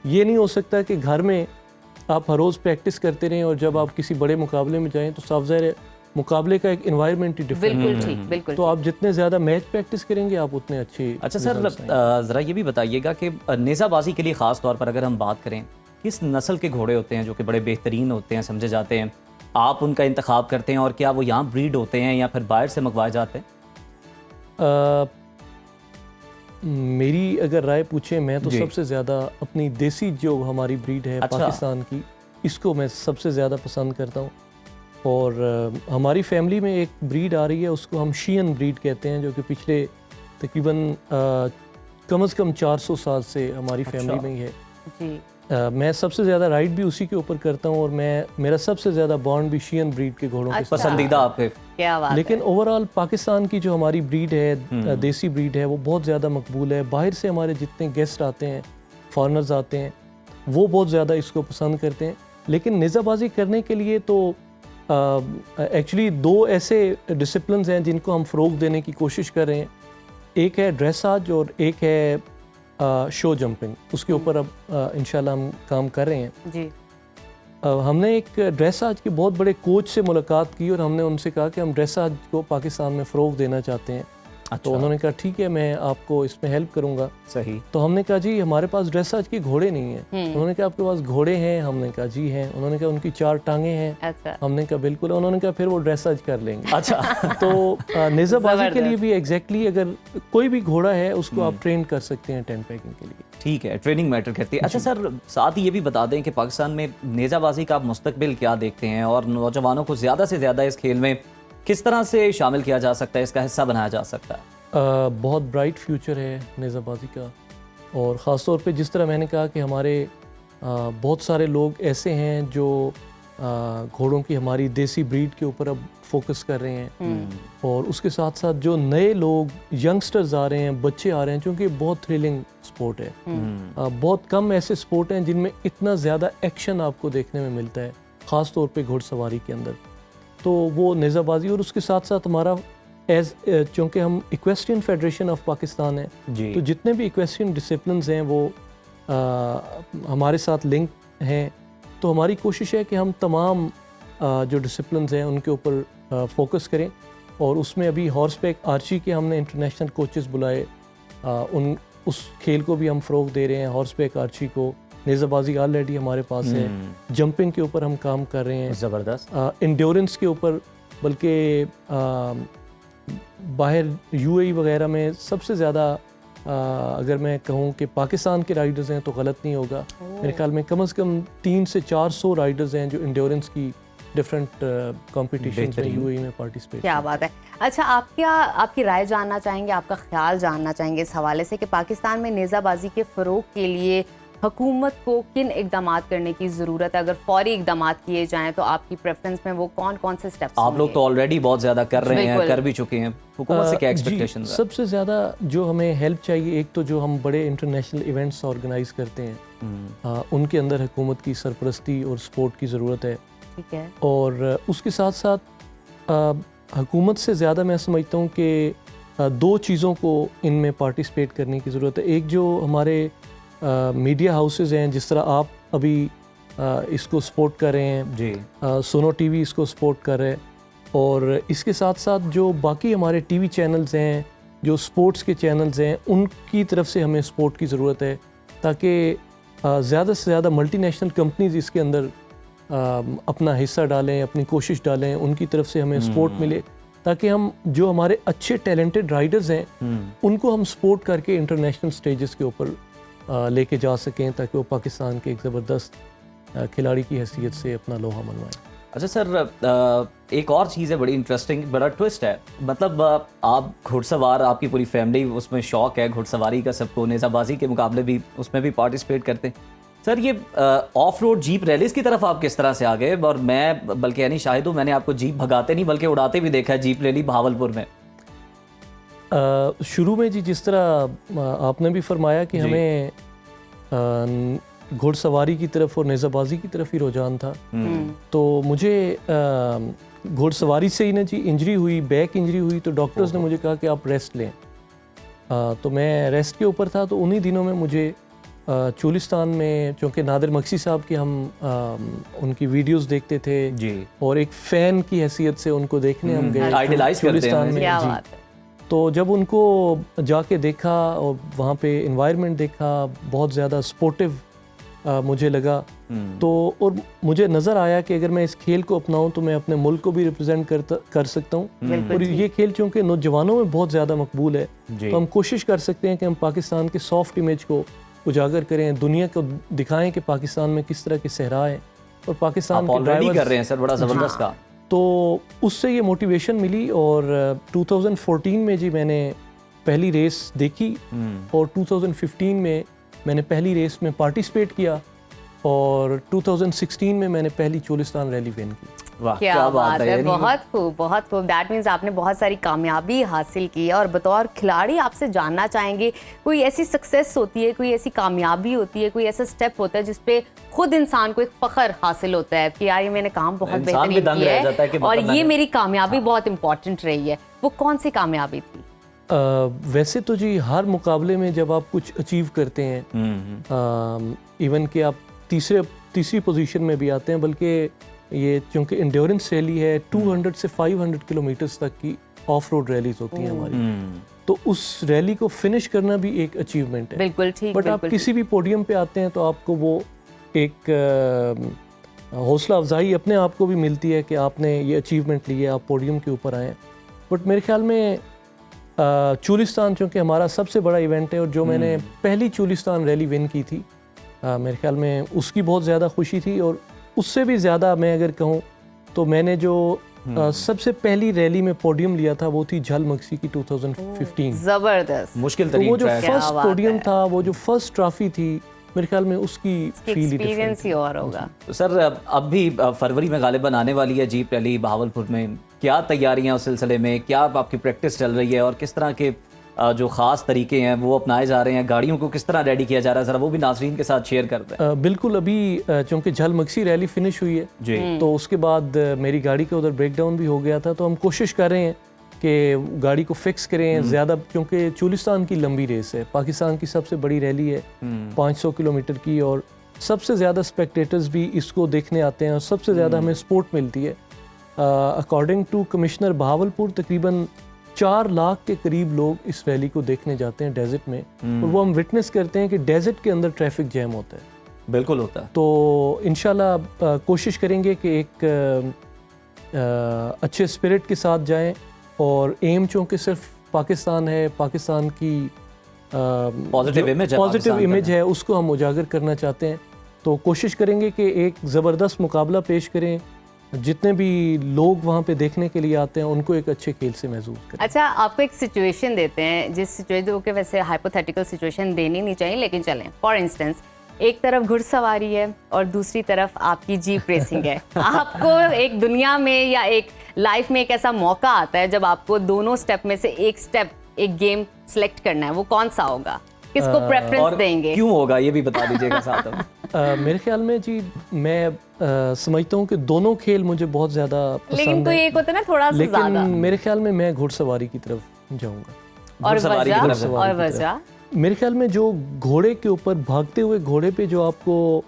ये नहीं हो सकता कि घर में आप हर रोज़ प्रैक्टिस करते रहें और जब आप किसी बड़े मुकाबले में जाएं तो साफ ज़ाहिर है मुकाबले का एक इन्वायरमेंट ही डिफरेंट बिल्कुल है। ठीक, बिल्कुल तो आप जितने ज़्यादा मैच प्रैक्टिस करेंगे आप उतने अच्छे। अच्छा सर, ज़रा ये भी बताइएगा कि नेज़ाबाजी के लिए ख़ास तौर पर अगर हम बात करें, किस नस्ल के घोड़े होते हैं जो कि बड़े बेहतरीन होते हैं, समझे जाते हैं, आप उनका इंतखाब करते हैं, और क्या वो यहाँ ब्रीड होते हैं या फिर बाहर से मंगवाए जाते हैं? मेरी अगर राय पूछे, मैं तो जी। सबसे ज़्यादा अपनी देसी जो हमारी ब्रीड है अच्छा। पाकिस्तान की, इसको मैं सबसे ज़्यादा पसंद करता हूँ। और हमारी फैमिली में एक ब्रीड आ रही है, उसको हम शियन ब्रीड कहते हैं, जो कि पिछले तकरीबन कम से कम 400 साल से हमारी फैमिली में ही है। जी। मैं सबसे ज़्यादा राइड भी उसी के ऊपर करता हूँ, और मेरा सबसे ज़्यादा बॉन्ड भी शियन ब्रीड के घोड़ों के साथ। पसंदीदा आपके? क्या बात लेकिन ओवरऑल पाकिस्तान की जो हमारी ब्रीड है, देसी ब्रीड है, वो बहुत ज़्यादा मकबूल है। बाहर से हमारे जितने गेस्ट आते हैं, फॉरेनर्स आते हैं, वो बहुत ज़्यादा इसको पसंद करते हैं। लेकिन नेज़ाबाजी करने के लिए तो एक्चुअली 2 ऐसे डिसिप्लिन्स हैं जिनको हम फ़रोग देने की कोशिश कर रहे हैं। एक है ड्रेसाज और एक है शो जंपिंग। उसके ऊपर अब इंशाल्लाह हम काम कर रहे हैं। जी। हमने एक ड्रेसाज के बहुत बड़े कोच से मुलाकात की और हमने उनसे कहा कि हम ड्रेसाज को पाकिस्तान में फ़रोग देना चाहते हैं। तो उन्होंने कहा ठीक है, मैं आपको इसमें हेल्प करूंगा। सही। तो हमने कहा जी हमारे पास ड्रेसाज के घोड़े नहीं हैं। उन्होंने कहा आपके पास घोड़े हैं? हमने कहा जी हैं। उन्होंने कहा उनकी 4 टांगें हैं? अच्छा। हमने कहा बिल्कुल। उन्होंने कहा फिर वो ड्रेसाज कर लेंगे। अच्छा। तो नेज़ाबाजी के लिए भी एग्जैक्टली अगर कोई भी घोड़ा है उसको आप ट्रेन कर सकते हैं टेंट पैकिंग के लिए। ठीक है, ट्रेनिंग मैटर करती है। अच्छा सर, साथ ही ये भी बता दें कि पाकिस्तान में नेज़ाबाजी का आप मुस्तकबिल क्या देखते हैं, और नौजवानों को ज़्यादा से ज़्यादा इस खेल में किस तरह से शामिल किया जा सकता है, इसका हिस्सा बनाया जा सकता है? बहुत ब्राइट फ्यूचर है नेज़ाबाजी का, और ख़ास तौर पे जिस तरह मैंने कहा कि हमारे बहुत सारे लोग ऐसे हैं जो घोड़ों की हमारी देसी ब्रीड के ऊपर अब फोकस कर रहे हैं, और उसके साथ साथ जो नए लोग यंगस्टर्स आ रहे हैं, बच्चे आ रहे हैं, क्योंकि बहुत थ्रिलिंग स्पोर्ट है। बहुत कम ऐसे स्पोर्ट हैं जिनमें इतना ज़्यादा एक्शन आपको देखने में मिलता है, ख़ास तौर पे घुड़सवारी के अंदर। तो वो नेज़ाबाजी, और उसके साथ साथ हमारा चूँकि हम इक्वेस्ट्रियन फेडरेशन ऑफ पाकिस्तान है, तो जितने भी इक्वेस्ट्रियन डिसिप्लिन्स हैं वो हमारे साथ लिंक हैं। तो हमारी कोशिश है कि हम तमाम जो डिसिप्लिन्स हैं उनके ऊपर फोकस करें, और उसमें अभी हॉर्स बैक आर्ची के हमने इंटरनेशनल कोचेस बुलाए, उस खेल को भी हम फ़रोग दे रहे हैं, हॉर्स बैक आर्ची को। नेज़ाबाजी ऑलरेडी हमारे पास है, जंपिंग के ऊपर हम काम कर रहे हैं, ज़बरदस्त। इंड्योरेंस के ऊपर, बल्कि बाहर यूएई वगैरह में सबसे ज़्यादा अगर मैं कहूँ कि पाकिस्तान के राइडर्स हैं तो गलत नहीं होगा। मेरे ख्याल में कम से कम 300 से 400 राइडर्स हैं जो इंड्योरेंस की डिफरेंट कॉम्पिटिशन में यूएई में पार्टिसिपेट। क्या बात है। अच्छा, आप क्या आपकी राय जानना चाहेंगे, आपका ख्याल जानना चाहेंगे इस हवाले से कि पाकिस्तान में नेज़ाबाजी के फ़रोग के लिए हुकूमत को किन इक़दामात करने की ज़रूरत है? अगर फौरी इक़दामात किए जाएं तो आपकी प्रेफरेंस में वो कौन कौन से स्टेप्स? आप लोग तो ऑलरेडी बहुत ज़्यादा कर रहे हैं, कर भी चुके हैं। हुकूमत से क्या एक्सपेक्टेशन है? सबसे ज़्यादा जो हमें हेल्प चाहिए, एक तो जो हम बड़े इंटरनेशनल इवेंट्स ऑर्गेनाइज करते हैं, उनके अंदर हुकूमत की सरपरस्ती और सपोर्ट की ज़रूरत है। ठीक है। और उसके साथ साथ हुकूमत से ज़्यादा मैं समझता हूँ कि दो चीज़ों को इनमें पार्टिसिपेट करने की ज़रूरत है। एक जो हमारे मीडिया हाउसेस हैं, जिस तरह आप अभी इसको सपोर्ट कर रहे हैं जी, सोनो टीवी इसको सपोर्ट कर रहे हैं, और इसके साथ साथ जो बाकी हमारे टीवी चैनल्स हैं, जो स्पोर्ट्स के चैनल्स हैं, उनकी तरफ से हमें सपोर्ट की ज़रूरत है, ताकि ज़्यादा से ज़्यादा मल्टीनेशनल कंपनीज इसके अंदर अपना हिस्सा डालें, अपनी कोशिश डालें, उनकी तरफ से हमें सपोर्ट मिले, ताकि हम जो हमारे अच्छे टैलेंटेड राइडर्स हैं उनको हम सपोर्ट करके इंटरनेशनल स्टेजेस के ऊपर लेके जा सकें, ताकि वो पाकिस्तान के एक ज़बरदस्त खिलाड़ी की हैसियत से अपना लोहा मनवाएं। अच्छा सर, एक और चीज़ है बड़ी इंटरेस्टिंग, बड़ा ट्विस्ट है। मतलब आप घुड़सवार, आपकी पूरी फैमिली उसमें शौक है घुड़सवारी का सबको, नेज़ाबाजी के मुकाबले भी उसमें भी पार्टिसिपेट करते हैं। सर ये ऑफ रोड जीप रैलीज की तरफ आप किस तरह से आ गए? और मैं बल्कि यानी शाहिद हूँ, मैंने आपको जीप भगाते नहीं बल्कि उड़ाते भी देखा है जीप रैली भावलपुर में। शुरू में जी जिस तरह आपने भी फरमाया कि हमें घुड़सवारी की तरफ और नेज़ाबाजी की तरफ ही रुझान था, तो मुझे घुड़सवारी से ही ना जी इंजरी हुई, बैक इंजरी हुई, तो डॉक्टर्स ने मुझे कहा कि आप रेस्ट लें। तो मैं रेस्ट के ऊपर था, तो उन्हीं दिनों में मुझे चोलिस्तान में, चूँकि नादिर मक्सी साहब की हम उनकी वीडियोस देखते थे जी, और एक फ़ैन की हैसियत से उनको देखने हम गए आइडलाइज करते हैं चोलिस्तान में क्या जी। बात है। तो जब उनको जाके देखा और वहाँ पे इन्वायरमेंट देखा, बहुत ज़्यादा सपोर्टिव मुझे लगा, तो और मुझे नज़र आया कि अगर मैं इस खेल को अपनाऊं तो मैं अपने मुल्क को भी रिप्रेजेंट कर सकता हूं, और ये खेल चूँकि नौजवानों में बहुत ज़्यादा मकबूल है, तो हम कोशिश कर सकते हैं कि हम पाकिस्तान के सॉफ्ट इमेज को उजागर करें, दुनिया को दिखाएं कि पाकिस्तान में किस तरह के सहरा है, और पाकिस्तान के ऑलरेडी ड्राइवर्स कर रहे हैं सर, बड़ा ज़बरदस्त का। तो उससे ये मोटिवेशन मिली, और 2014 में जी मैंने पहली रेस देखी, और 2015 में मैंने पहली रेस में पार्टिसिपेट किया, और 2016 में मैंने पहली चोलिस्तान रैली विन की। वाह क्या बात है, यानी बहुत खूब, बहुत खूब। दैट मीन्स आपने बहुत सारी कामयाबी हासिल की है। और बतौर खिलाड़ी आपसे जानना चाहेंगे, कोई ऐसी सक्सेस होती है, कोई ऐसी कामयाबी होती है, कोई ऐसा स्टेप होता है जिस पे खुद इंसान को एक फ़ख्र हासिल होता है कि यार ये मैंने काम बहुत इंसान भी बेहतरीन दंग रह जाता है कि किया है और मतलब ये मैंने- मेरी कामयाबी बहुत इंपॉर्टेंट रही है। वो कौन सी कामयाबी थी? वैसे तो जी हर मुकाबले में जब आप कुछ अचीव करते हैं, इवन कि आप तीसरी पोजीशन में भी आते हैं, बल्कि ये चूँकि इंड्योरेंस रैली है, 200 से 500 किलोमीटर्स तक की ऑफ रोड रैलीज होती हैं हमारी, तो उस रैली को फिनिश करना भी एक अचीवमेंट है। बिल्कुल ठीक। बट आप बिल्कुल किसी भी पोडियम पे आते हैं तो आपको वो एक हौसला अफजाई अपने आप को भी मिलती है कि आपने ये अचीवमेंट ली है, आप पोडियम के ऊपर आए। बट मेरे ख्याल में चोलिस्तान चूँकि हमारा सबसे बड़ा इवेंट है, और जो मैंने पहली चोलिस्तान रैली विन की थी, मेरे ख्याल में उसकी बहुत ज़्यादा खुशी थी। और उससे भी ज़्यादा मैं अगर कहूँ तो मैंने जो सबसे पहली रैली में पोडियम लिया था वो थी झल मक्सी की 2015। जबरदस्त। मुश्किल तो तरीन वो जो ट्रैक। फर्स्ट बात पोडियम है। था, वो जो फर्स्ट ट्रॉफी थी, मेरे ख्याल में उसकी फील ही डिफरेंट एक्सपीरियंस ही और होगा। तो सर अब भी फरवरी में गालिबन आने वाली है जीप रैली भावलपुर में, क्या तैयारियां उस सिलसिले में, क्या आपकी प्रैक्टिस चल रही है, और किस तरह के जो ख़ास तरीके हैं वो अपनाए जा रहे हैं, गाड़ियों को किस तरह रेडी किया जा रहा है, ज़रा वो भी नाज़रीन के साथ शेयर करते हैं। बिल्कुल, अभी चूँकि झल मक्सी रैली फिनिश हुई है जी, तो उसके बाद मेरी गाड़ी का उधर ब्रेकडाउन भी हो गया था, तो हम कोशिश कर रहे हैं कि गाड़ी को फिक्स करें ज़्यादा, क्योंकि चोलिस्तान की लंबी रेस है, पाकिस्तान की सबसे बड़ी रैली है 500 किलोमीटर की, और सबसे ज़्यादा स्पेक्टेटर्स भी इसको देखने आते हैं, और सबसे ज़्यादा हमें सपोर्ट मिलती है। अकॉर्डिंग टू कमिश्नर बहावलपुर तकरीबन 4 लाख के करीब लोग इस रैली को देखने जाते हैं डेजर्ट में, और वो हम विटनेस करते हैं कि डेजर्ट के अंदर ट्रैफिक जैम होता है। बिल्कुल होता है। तो इंशाल्लाह कोशिश करेंगे कि एक अच्छे स्पिरिट के साथ जाएं, और एम चूँकि सिर्फ पाकिस्तान है, पाकिस्तान की पॉजिटिव इमेज है, पॉजिटिव पाकिस्तान इमेज का। है, उसको हम उजागर करना चाहते हैं। तो कोशिश करेंगे कि एक ज़बरदस्त मुकाबला पेश करें, जितने भी लोग वहाँ पे देखने के लिए आते हैं उनको एक अच्छे खेल से महसूस करें। अच्छा, आपको एक सिचुएशन देते हैं, जिस सिचुएशन के वैसे हाइपोथेटिकल सिचुएशन देनी नहीं चाहिए, लेकिन चलें। फॉर इंस्टेंस, एक तरफ घुड़सवारी है और दूसरी तरफ आपकी जीप रेसिंग है। आपको एक दुनिया में या एक लाइफ में एक ऐसा मौका आता है जब आपको दोनों स्टेप में से एक स्टेप, एक गेम सेलेक्ट करना है, वो कौन सा होगा? किसको प्रेफरेंस और देंगे? क्यों होगा ये भी बता दीजिएगा साथ में। मेरे ख्याल में जी मैं समझता हूँ कि दोनों खेल मुझे बहुत ज़्यादा लेकिन पसंद कोई है, एक होता है ना थोड़ा सा लेकिन ज्यादा। मेरे ख्याल में मैं घुड़सवारी की तरफ जाऊँगा। और घुड़सवारी की तरफ से। और वजह मेरे ख्याल में जो घोड़े के ऊपर भागते हुए घोड़े पे जो आपको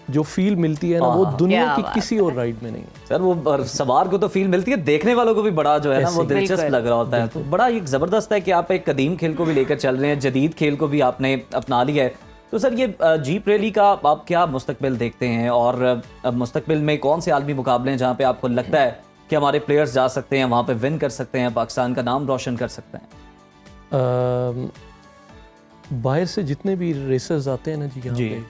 जो फील मिलती है ना, वो दुनिया क्या की बात किसी और राइड में नहीं है। सर वो सवार को तो फील मिलती है, देखने वालों को भी बड़ा जो है ना वो ऐसे। दिलचस्प बिल्कुल। लग रहा होता है। तो बड़ा एक जबरदस्त है कि आप एक कदीम खेल को भी लेकर चल रहे हैं, जदीद खेल को भी आपने अपना लिया है। तो सर ये जीप रैली का आप क्या मुस्तकबिल देखते हैं, और अब मुस्तकबिल में कौन से आलमी मुकाबले हैं जहाँ पे आपको लगता है कि हमारे प्लेयर्स जा सकते हैं, वहाँ पे विन कर सकते हैं, पाकिस्तान का नाम रोशन कर सकते हैं? बाहर से जितने भी रेसर्स आते हैं ना जी यहाँ जी। पे,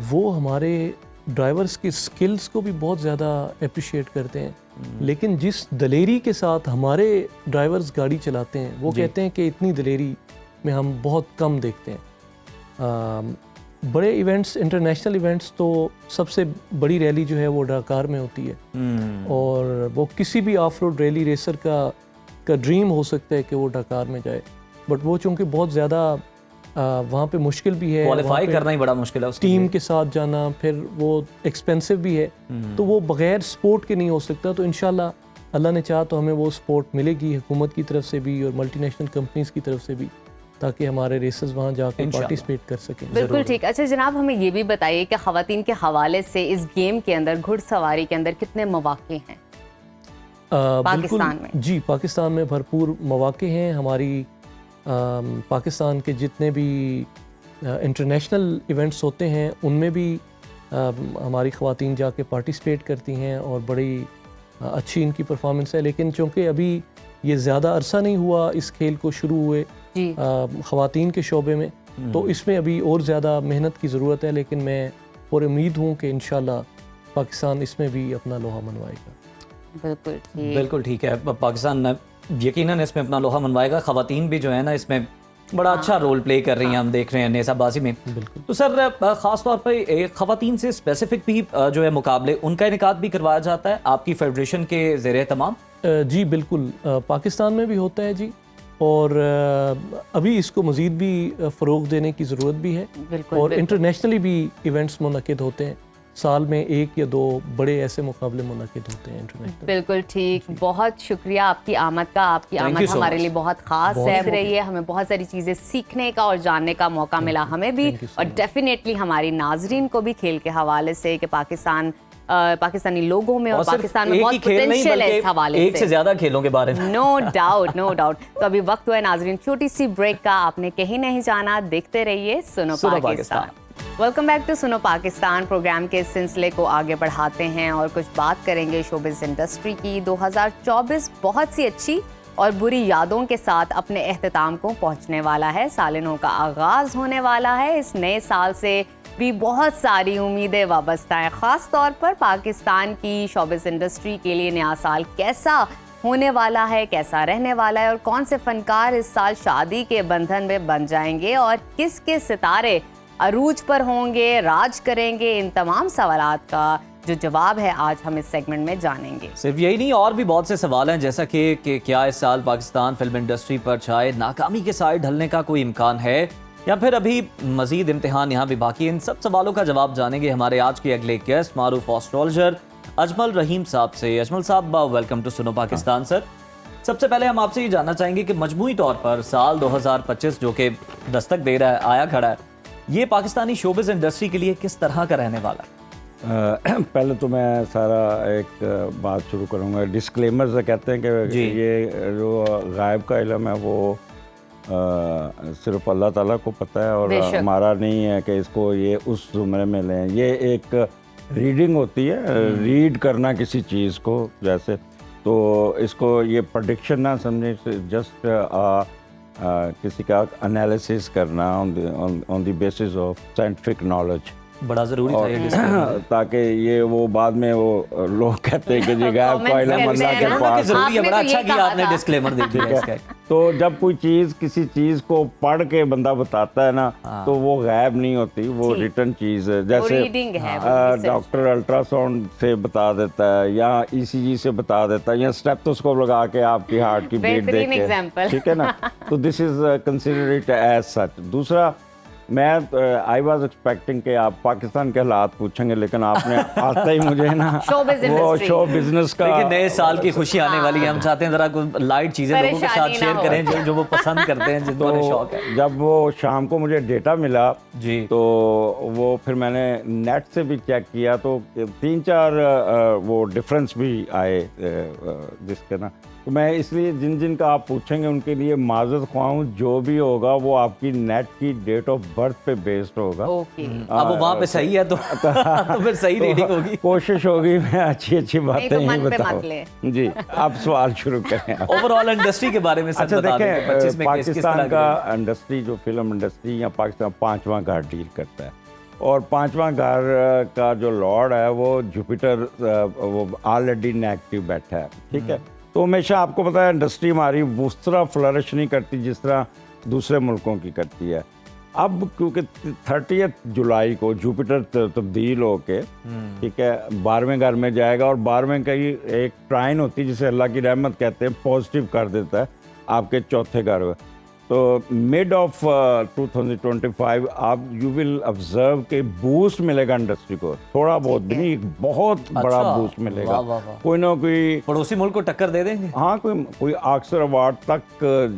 वो हमारे ड्राइवर्स की स्किल्स को भी बहुत ज़्यादा अप्रिशिएट करते हैं, लेकिन जिस दलेरी के साथ हमारे ड्राइवर्स गाड़ी चलाते हैं, वो कहते हैं कि इतनी दलेरी में हम बहुत कम देखते हैं। बड़े इवेंट्स, इंटरनेशनल इवेंट्स, तो सबसे बड़ी रैली जो है वो डकार में होती है, और वो किसी भी ऑफ रोड रैली रेसर का ड्रीम हो सकता है कि वो डकार में जाए, बट वो चूँकि बहुत ज़्यादा वहाँ पे मुश्किल भी है, क्वालिफाई करना ही बड़ा मुश्किल है उसके टीम लिए। के साथ जाना, फिर वो एक्सपेंसिव भी है, तो वो बगैर स्पोर्ट के नहीं हो सकता। तो इंशाल्लाह अल्लाह ने चाहा तो हमें वो स्पोर्ट मिलेगी हुकूमत की तरफ से भी और मल्टीनेशनल कंपनीज की तरफ से भी, ताकि हमारे रेसर्स वहाँ जाकर इंशाल्लाह। पार्टिसिपेट कर सकें। बिल्कुल ठीक। अच्छा जनाब, हमें ये भी बताइए कि ख़वातीन के हवाले से इस गेम के अंदर, घुड़सवारी के अंदर कितने मौक़े हैं पाकिस्तान में? जी, पाकिस्तान में भरपूर मौक़े हैं। हमारी पाकिस्तान के जितने भी इंटरनेशनल इवेंट्स होते हैं उनमें भी हमारी ख़वातीन जाके पार्टिसिपेट करती हैं और बड़ी अच्छी इनकी परफॉर्मेंस है। लेकिन चूँकि अभी ये ज़्यादा अरसा नहीं हुआ इस खेल को शुरू हुए ख़वातीन के शोबे में, तो इसमें अभी और ज़्यादा मेहनत की ज़रूरत है, लेकिन मैं पूरी उम्मीद हूँ कि इंशाल्लाह पाकिस्तान इसमें भी अपना लोहा मनवाएगा। बिल्कुल ठीक है। पाकिस्तान यकीनन इसमें अपना लोहा मनवाएगा। ख़वातीन भी जो है ना इसमें बड़ा अच्छा रोल प्ले कर रही हैं, हम देख रहे हैं नेज़ाबाजी में। तो सर ख़ास तौर पर ख़वातीन से स्पेसिफिक भी जो है मुकाबले, उनका इनेकाद भी करवाया जाता है आपकी फेडरेशन के ज़ेरे तमाम? जी बिल्कुल, पाकिस्तान में भी होता है जी, और अभी इसको मज़ीद भी फ़रोग़ देने की ज़रूरत भी है, और इंटरनेशनली भी इवेंट्स मुनक़िद होते हैं। साल में 1 या 2 बड़े ऐसे मुकाबले मुनक़िद होते हैं इंटरनेशनल। बिल्कुल ठीक। बहुत शुक्रिया आपकी आमद का। आपकी आमद हमारे लिए बहुत ख़ास रही है। हमें बहुत सारी चीज़ें सीखने का और जानने का मौका मिला हमें भी, और डेफिनेटली हमारी नाजरीन को भी खेल के हवाले से कि पाकिस्तानी लोगों में और पाकिस्तान में बहुत पोटेंशियल है इस हवाले से। एक से ज्यादा खेलों के बारे में नो डाउट, नो डाउट। तो अभी वक्त हुआ है नाजरीन छोटी सी ब्रेक का। आपने कहीं नहीं जाना, देखते रहिए सुनो पाकिस्तान। वेलकम बैक टू सुनो पाकिस्तान। प्रोग्राम के सिलसिले को आगे बढ़ाते हैं और कुछ बात करेंगे शोबिज़ इंडस्ट्री की। 2024 बहुत सी अच्छी और बुरी यादों के साथ अपने एख्तिताम को पहुंचने वाला है। सालिनों का आगाज होने वाला है। इस नए साल से भी बहुत सारी उम्मीदें वाबस्ता हैं। ख़ास तौर पर पाकिस्तान की शोबिज़ इंडस्ट्री के लिए नया साल कैसा होने वाला है, कैसा रहने वाला है, और कौन से फनकार इस साल शादी के बंधन में बन जाएंगे, और किसके सितारे अरूज पर होंगे, राज करेंगे। इन तमाम सवालात का जो जवाब है आज हम इस सेगमेंट में जानेंगे। सिर्फ यही नहीं, और भी बहुत से सवाल हैं, जैसा कि क्या इस साल पाकिस्तान फिल्म इंडस्ट्री पर छाए नाकामी के साए ढलने का कोई इम्कान है, या फिर अभी मजीद इम्तिहान यहाँ भी बाकी। इन सब सवालों का जवाब जानेंगे हमारे आज के अगले गेस्ट मारूफ एस्ट्रोलॉजर अजमल रहीम साहब से। अजमल साहब, वेलकम टू सुनो पाकिस्तान। सर, सबसे पहले हम आपसे ये जानना चाहेंगे कि मजमूई तौर पर साल 2025 जो कि दस्तक दे रहा है, आया खड़ा है, ये पाकिस्तानी शोबिज़ इंडस्ट्री के लिए किस तरह का रहने वाला है? पहले तो मैं सारा एक बात शुरू करूँगा। डिस्क्लेमर से कहते हैं कि ये जो गायब का इल्म है वो सिर्फ अल्लाह ताला को पता है, और हमारा नहीं है कि इसको ये उस ज़ुमरे में लें। ये एक रीडिंग होती है, रीड करना किसी चीज़ को, जैसे तो इसको ये प्रेडिक्शन ना समझे, जस्ट किसी का एनालिसिस करना on the basis of scientific knowledge बड़ा ज़रूरी था ये डिस्क्लेमर, ताकि ये वो बाद में वो लोग कहते हैं कि जी गायब का इल्म अल्लाह के पास ज़रूरी है। बड़ा अच्छा किया आपने डिस्क्लेमर दे दिया इसका। तो जब कोई चीज़ किसी चीज़ को पढ़ के बंदा बताता है ना, तो वो गायब नहीं होती, वो रिटर्न चीज़ है। जैसे डॉक्टर अल्ट्रासाउंड से बता देता है, या ECG से बता देता है, या स्टेथोस्कोप लगा के आपकी हार्ट की बीट देख के, ठीक है ना। तो this is consider it as such. दूसरा, मैं आई वाज एक्सपेक्टिंग कि आप पाकिस्तान के हालात पूछेंगे, लेकिन आपने आता ही मुझे ना Showbiz वो industry। शो बिजनेस का। देखिए नए साल की खुशी आने वाली है, हम चाहते हैं जरा कुछ लाइट चीजें लोगों के साथ परेशानी ना शेयर हो। करें जो वो पसंद करते हैं, जिनको तो शौक है। जब वो शाम को मुझे डेटा मिला जी। तो वो फिर मैंने नेट से भी चेक किया तो 3-4 वो डिफरेंस भी आए जिसके ना, तो मैं इसलिए जिन जिन का आप पूछेंगे उनके लिए माजरत ख्वाह हूँ। जो भी होगा वो आपकी नेट की डेट ऑफ बर्थ पे बेस्ड होगा। ओके। अब वो वहाँ पे सही है तो तो फिर सही रीडिंग होगी। कोशिश होगी मैं अच्छी बातें तो ही मन पे बताऊं। मत ले। जी, आप सवाल शुरू करें। ओवरऑल इंडस्ट्री के बारे में सर अच्छा बता दें कि 25 देखें, में किस तरह पाकिस्तान की का इंडस्ट्री जो फिल्म इंडस्ट्री या पाकिस्तान 5वां घर डील करता है, और 5वां घर का जो लॉर्ड है वो जुपिटर वो ऑलरेडी नेगेटिव बैठा है, ठीक है। तो हमेशा आपको पता है इंडस्ट्री हमारी उस तरह फ्लरिश नहीं करती जिस तरह दूसरे मुल्कों की करती है। अब क्योंकि 30 जुलाई को जुपिटर तब्दील होके, ठीक है, 12वें घर में जाएगा, और 12वें का ही एक ट्राइन होती है जिसे अल्लाह की रहमत कहते हैं, पॉजिटिव कर देता है आपके चौथे घर में। तो मिड ऑफ 2025 आप यू विल ऑब्जर्व के बूस्ट मिलेगा इंडस्ट्री को, थोड़ा बहुत भी नहीं, बहुत बड़ा बूस्ट मिलेगा। वाह, वाह, वाह। कोई ना कोई पड़ोसी मुल्क को टक्कर दे देंगे। हाँ, कोई ऑस्कर अवार्ड तक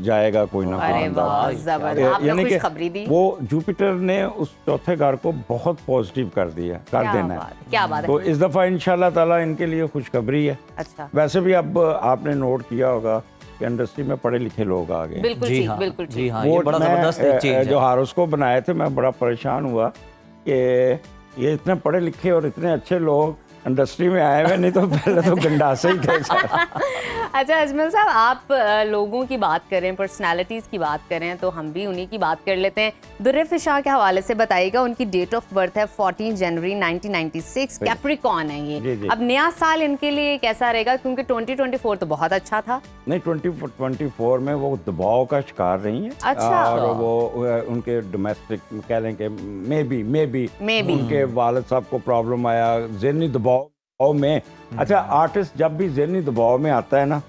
जाएगा कोई ना अरे कोई वाह, अंदाज। जबरदस्त। आपने यानी कि खुशखबरी दी। वो जुपिटर ने उस चौथे घर को बहुत पॉजिटिव कर दिया, कर देना है। क्या बात है। तो इस दफ़ा इंशाल्लाह ताला इनके लिए खुशखबरी है। अच्छा, वैसे भी अब आपने नोट किया होगा कि इंडस्ट्री में पढ़े लिखे लोग आ गए। बिल्कुल जी ठीक, हाँ, बिल्कुल जी ठीक। हाँ, ये बड़ा जबरदस्त एक चेंज है। जो हारोस्कोप बनाए थे, मैं बड़ा परेशान हुआ कि ये इतने पढ़े लिखे और इतने अच्छे लोग इंडस्ट्री में आए हुए, नहीं तो पहले तो गंडासे ही थे सारे। अच्छा अजमल साहब, आप लोगों की बात करें, पर्सनालिटीज़ की बात करें, तो हम भी उन्हीं की बात कर लेते हैं। दुर्रे शाह के हवाले से बताइएगा। उनकी डेट ऑफ बर्थ है 14 जनवरी 1996, कैप्रिकॉन है ये। जी, जी। अब नया साल इनके लिए कैसा रहेगा, क्योंकि 2024 तो बहुत अच्छा था। नहीं, 2024 में वो दबाव का शिकार रही हैं। अच्छा। और वो उनके डोमेस्टिक कह लें कि मे बी उनके वालिद साहब को प्रॉब्लम आया ज़हनी दबाव में। अच्छा, आर्टिस्ट जब भी ज़हनी दबाव में आता है ना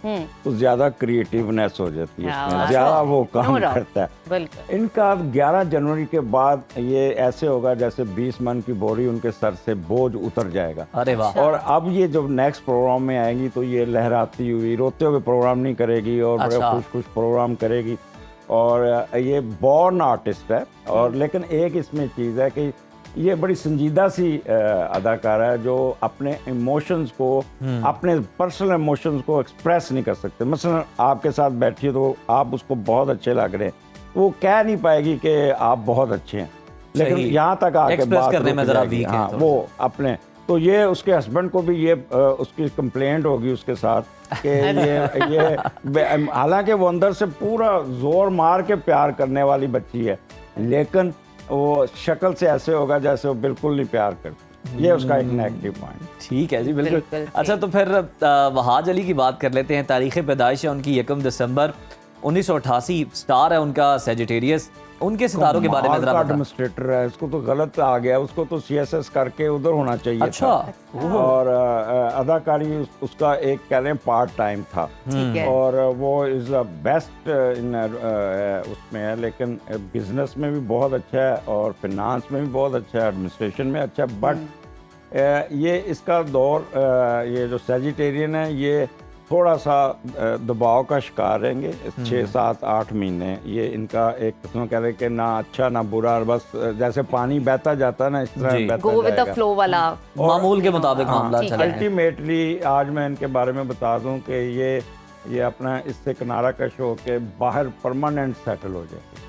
तो ज्यादा क्रिएटिवनेस हो जाती है, उसमें ज्यादा वो काम करता है। बिल्कुल। इनका 11 जनवरी के बाद ये ऐसे होगा जैसे 20 मन की बोरी उनके सर से बोझ उतर जाएगा। अरे वाह। और अब ये जब नेक्स्ट प्रोग्राम में आएंगी तो ये लहराती हुई, रोते हुए प्रोग्राम नहीं करेगी और बड़े अच्छा। खुश प्रोग्राम करेगी। और ये बॉर्न आर्टिस्ट है। और लेकिन एक इसमें चीज़ है कि ये बड़ी संजीदा सी अदाकारा है जो अपने इमोशंस को, अपने पर्सनल इमोशंस को एक्सप्रेस नहीं कर सकते। मसलन आपके साथ बैठी है तो आप उसको बहुत अच्छे लग रहे हैं, वो कह नहीं पाएगी कि आप बहुत अच्छे हैं, लेकिन यहाँ तक आके एक्सप्रेस बात करने में जरा जाएगी। वीक है हाँ, तो। वो अपने तो ये उसके हस्बैंड को भी ये उसकी कंप्लेंट होगी उसके साथ कि ये हालांकि वो अंदर से पूरा जोर मार के प्यार करने वाली बच्ची है, लेकिन वो शक्ल से ऐसे होगा जैसे वो बिल्कुल नहीं प्यार करती। ये उसका एक नेगेटिव पॉइंट। ठीक है जी, बिल्कुल। बिल्कुल अच्छा, तो फिर वहाज अली की बात कर लेते हैं। तारीख़ पैदाइश है उनकी 1 दिसंबर 1988, स्टार है उनका सेजिटेरियस। उनके सितारों के बारे में जरा बताएं। एडमिनिस्ट्रेटर है, इसको तो गलत आ गया, उसको तो CSS करके उधर होना चाहिए अच्छा। था। और अदाकारी उसका एक कह रहे हैं पार्ट टाइम था। ठीक है। और वो इज़ बेस्ट इन उसमें है, लेकिन बिजनेस में भी बहुत अच्छा है और फिनांस में भी बहुत अच्छा है, एडमिनिस्ट्रेशन में अच्छा है। बट ये इसका दौर, ये जो सेजिटेरियन है, ये थोड़ा सा दबाव का शिकार रहेंगे 6, 7, 8 महीने। ये इनका एक किस्म कह रहे कि ना अच्छा ना बुरा, बस जैसे पानी बहता जाता है ना, इस तरह बहता गो विद द जाएगा। फ्लो वाला मामूल के मुताबिक मामला ठीक चला है। अल्टीमेटली आज मैं इनके बारे में बता दूं कि ये अपना इससे किनारा कश हो के बाहर परमानेंट सेटल हो जाए।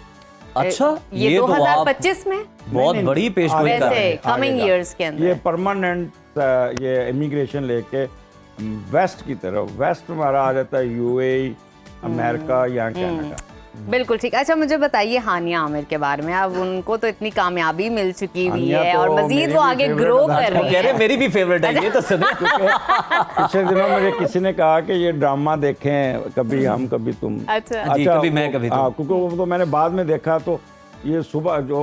अच्छा, ये तो आप 2025 में बहुत नहीं, बड़ी पेशगोई कर रहे वैसे हैं। कमिंग आगे ईयर्स के अंदर ये परमानेंट ये इमिग्रेशन लेके वेस्ट की तरफ, वेस्ट हमारा आ जाता है UAE, अमेरिका या कनाडा। बिल्कुल ठीक। अच्छा मुझे बताइए हानिया आमिर के बारे में। अब उनको तो इतनी कामयाबी मिल चुकी हुई हानिया है तो और मजीद मेरी वो भी आगे favorite ग्रो अदाकारा कर रही कह रहे है। मेरी भी फेवरेट है ये तो सुने। पिछले दिनों मुझे किसी ने कहा कि ये ड्रामा देखें, कभी हम कभी तुम। अच्छा जी, कभी मैं, कभी तुम। हाँ, क्योंकि वो तो मैंने बाद में देखा तो ये सुबह जो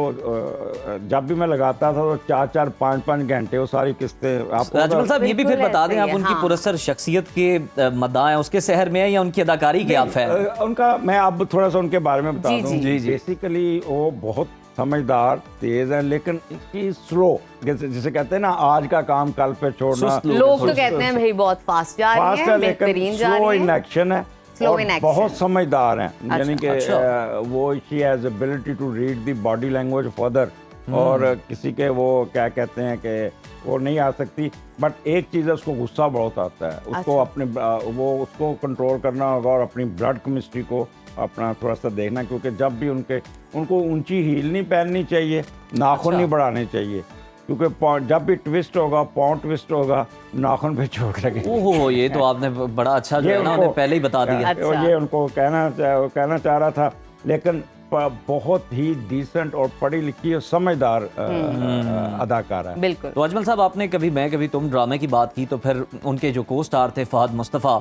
जब भी मैं लगाता था तो 4-4, 5-5 घंटे वो सारी किस्तें आपको अजमल साहब, ये भी फिर बिल्कुल बता दें ऐसे आप ही है, उनकी हाँ। पुरस्कार शख्सियत के मद्दाह हैं, उसके शहर में है या उनकी अदाकारी के आप फैन हैं? उनका मैं अब थोड़ा सा उनके बारे में बता जी, दूं। जी, जी, जी। बेसिकली वो बहुत समझदार, तेज है, लेकिन इसकी स्लो, जिसे कहते हैं ना आज का काम कल पे छोड़ना। लोग तो कहते हैं भाई बहुत फास्ट जा रही फास्ट है, है लेकिन बेहतरीन जा स्लो रही इन है। एक्शन है Slow और in action। बहुत समझदार हैं, यानी कि अच्छा। वो she has ability to read the body language of other, और किसी के वो क्या कहते हैं कि वो नहीं आ सकती, बट एक चीज़ है उसको गुस्सा बहुत आता है, उसको अपने वो उसको कंट्रोल करना होगा और अपनी ब्लड केमिस्ट्री को अपना थोड़ा सा देखना, क्योंकि जब भी उनको ऊंची हील नहीं पहननी चाहिए, नाखून नहीं बढ़ाने चाहिए, क्योंकि जब भी ट्विस्ट होगा, पाँव ट्विस्ट होगा, नाखून पे चोट लगेगी। ओहो, ये तो आपने बड़ा अच्छा जो है ना उन्हें पहले ही बता दिया। अच्छा। ये उनको कहना चाह रहा था, लेकिन बहुत ही डिसेंट और पढ़ी लिखी और समझदार अदाकार है। बिल्कुल। तो अजमल साहब, आपने कभी मैं कभी तुम ड्रामे की बात की, तो फिर उनके जो को स्टार थे फहद मुस्तफ़ा,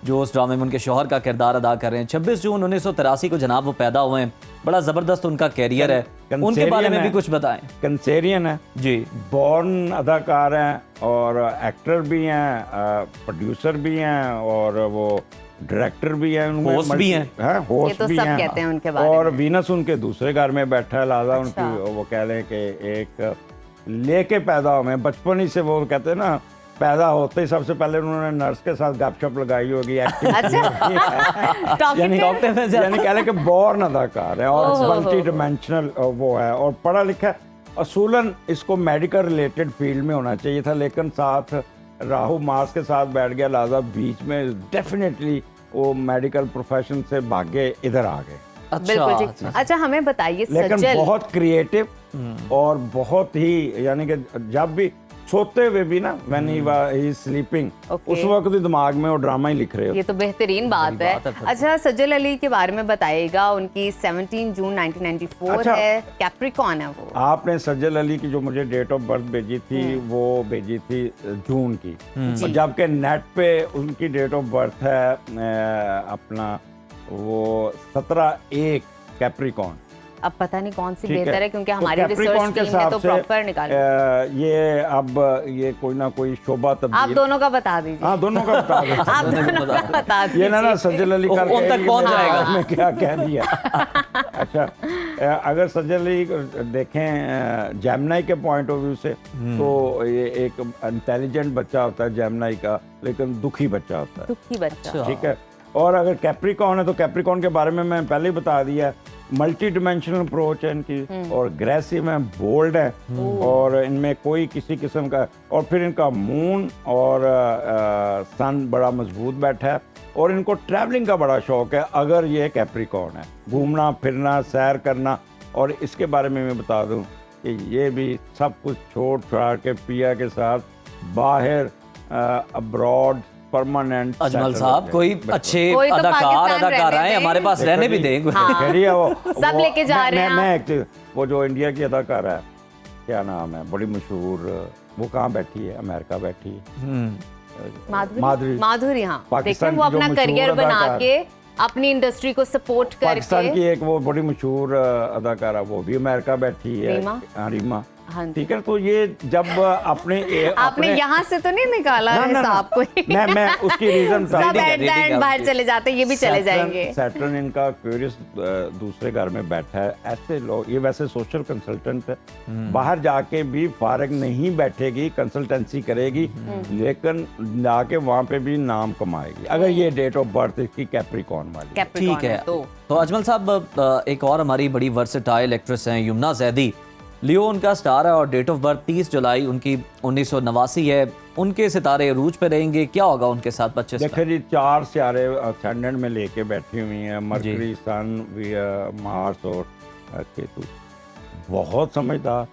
जो उस ड्रामे में उनके शौहर का किरदार अदा कर रहे हैं, 26 जून 1983 को जनाब वो पैदा हुए हैं, बड़ा ज़बरदस्त उनका कैरियर है, उनके बारे में भी कुछ बताएं। कंसेरियन है जी, बॉर्न अदाकार हैं और एक्टर भी हैं, प्रोड्यूसर भी हैं और वो डायरेक्टर भी हैं, होस्ट भी हैं। होस्ट ये तो भी सब हैं, कहते हैं उनके बारे और में। वीनस उनके दूसरे घर में बैठा है, लाजा अच्छा। उनकी वो कह लें कि एक लेके पैदा हुए, बचपन ही से वो कहते हैं ना, पैदा होते ही सबसे पहले उन्होंने नर्स के साथ गपशप लगाई होगी, एक्टिंग यानी कह लें कि बॉर्न अदाकार है और मल्टी डिमेंशनल वो है और पढ़ा लिखा है। असूलन इसको मेडिकल रिलेटेड फील्ड में होना चाहिए था, लेकिन साथ राहु मास के साथ बैठ गया, लाजा बीच में डेफिनेटली वो मेडिकल प्रोफेशन से भागे इधर आ गए। बिल्कुल ठीक। अच्छा, हमें बताइए लेकिन सज्जल। बहुत क्रिएटिव और बहुत ही, यानी कि जब भी सोते हुए भी ना, व्हेन ही स्लीपिंग, उस वक्त भी दिमाग में वो ड्रामा ही लिख रहे हो। ये तो बेहतरीन बात है। अच्छा, सज्जल अली के बारे में बताइएगा। उनकी 17 जून 1994 अच्छा। है, कैप्रिकॉन है वो। आपने सज्जल अली की जो मुझे डेट ऑफ बर्थ भेजी थी वो भेजी थी जून की, और जबकि नेट पे उनकी डेट ऑफ बर्थ है अपना वो 17/1 कैप्रिकॉन। अब पता नहीं कौन सी ठीक बेहतर है, क्योंकि तो हमारी कैप्रिकॉन रिसर्च के टीम ने हिसाब तो से, प्रॉपर निकाला। ये कोई ना कोई शोभा आप तब्दील। दोनों का बता दीजिए। हाँ, दोनों का बता दो। आप दोनों का बता दीजिए। ये ना सज्जल अली उन करके तक पहुंच जाएगा। मैं क्या कह दिया। अच्छा, अगर सज्जल अली देखें जेमिनी के पॉइंट ऑफ व्यू से, तो ये एक इंटेलिजेंट बच्चा होता है जेमिनी का, लेकिन दुखी बच्चा होता है। दुखी बच्चा। ठीक है। और अगर कैप्रिकॉन है तो कैप्रिकॉन के बारे में मैं पहले ही बता दिया, मल्टी डिमेंशनल अप्रोच है इनकी, और अग्रेसिव है, बोल्ड है, और इनमें कोई किसी किस्म का, और फिर इनका मून और सन बड़ा मजबूत बैठा है, और इनको ट्रैवलिंग का बड़ा शौक है। अगर ये कैप्रिकॉन है, घूमना फिरना, सैर करना, और इसके बारे में मैं बता दूं कि ये भी सब कुछ छोड़ छाड़ के पिया के साथ बाहर अब्रॉड परमानेंट। अजमल साहब, कोई अच्छे कोई तो अदाकार पाकिस्तान अदाकार रहने आए दें। हमारे पास, रहने भी देंगे। सब लेके जा रहे हैं मैं एक चीज, वो जो इंडिया की अदाकार है, क्या नाम है, बड़ी मशहूर, वो कहाँ बैठी है, अमेरिका बैठी है, माधुरी। हाँ, पाकिस्तान देखिए वो की जो अपना मशहूर करियर बना अदाकार, के अपनी इंडस्ट्री को सपोर्ट पाकिस्तान की करके। एक वो बड़ी मशहूर अदाकारा, वो भी अमेरिका बैठी है, रीमा? हाँ, रीमा। हाँ जी। ठीक है, तो ये जब आपने यहाँ से तो नहीं निकाला हिसाब को? मैं उसकी रीजन सब एट द एंड बाहर चले जाते, ये भी चले जाएंगे। सैटर्न इनका क्यूरियस दूसरे घर में बैठा है। ऐसे लोग, ये वैसे सोशल कंसल्टेंट है, बाहर जाके भी फारग नहीं बैठेगी, कंसल्टेंसी करेगी, लेकिन जाके वहाँ पे भी नाम कमाएगी, अगर ये डेट ऑफ बर्थ इसकी कैप्रिकॉन वाली। ठीक है। तो अजमल साहब, एक और हमारी बड़ी वर्सेटाइल एक्ट्रेस हैं यमुना जैदी, लियो उनका स्टार है, और डेट ऑफ बर्थ 30 जुलाई उनकी 1989 है। उनके सितारे रूज पे रहेंगे, क्या होगा उनके साथ बच्चे? देखिए जी, 4 सितारे असेंडेंट में लेके बैठी हुई हैं, मरकरी, सन, मार्स और केतु। बहुत समझदार,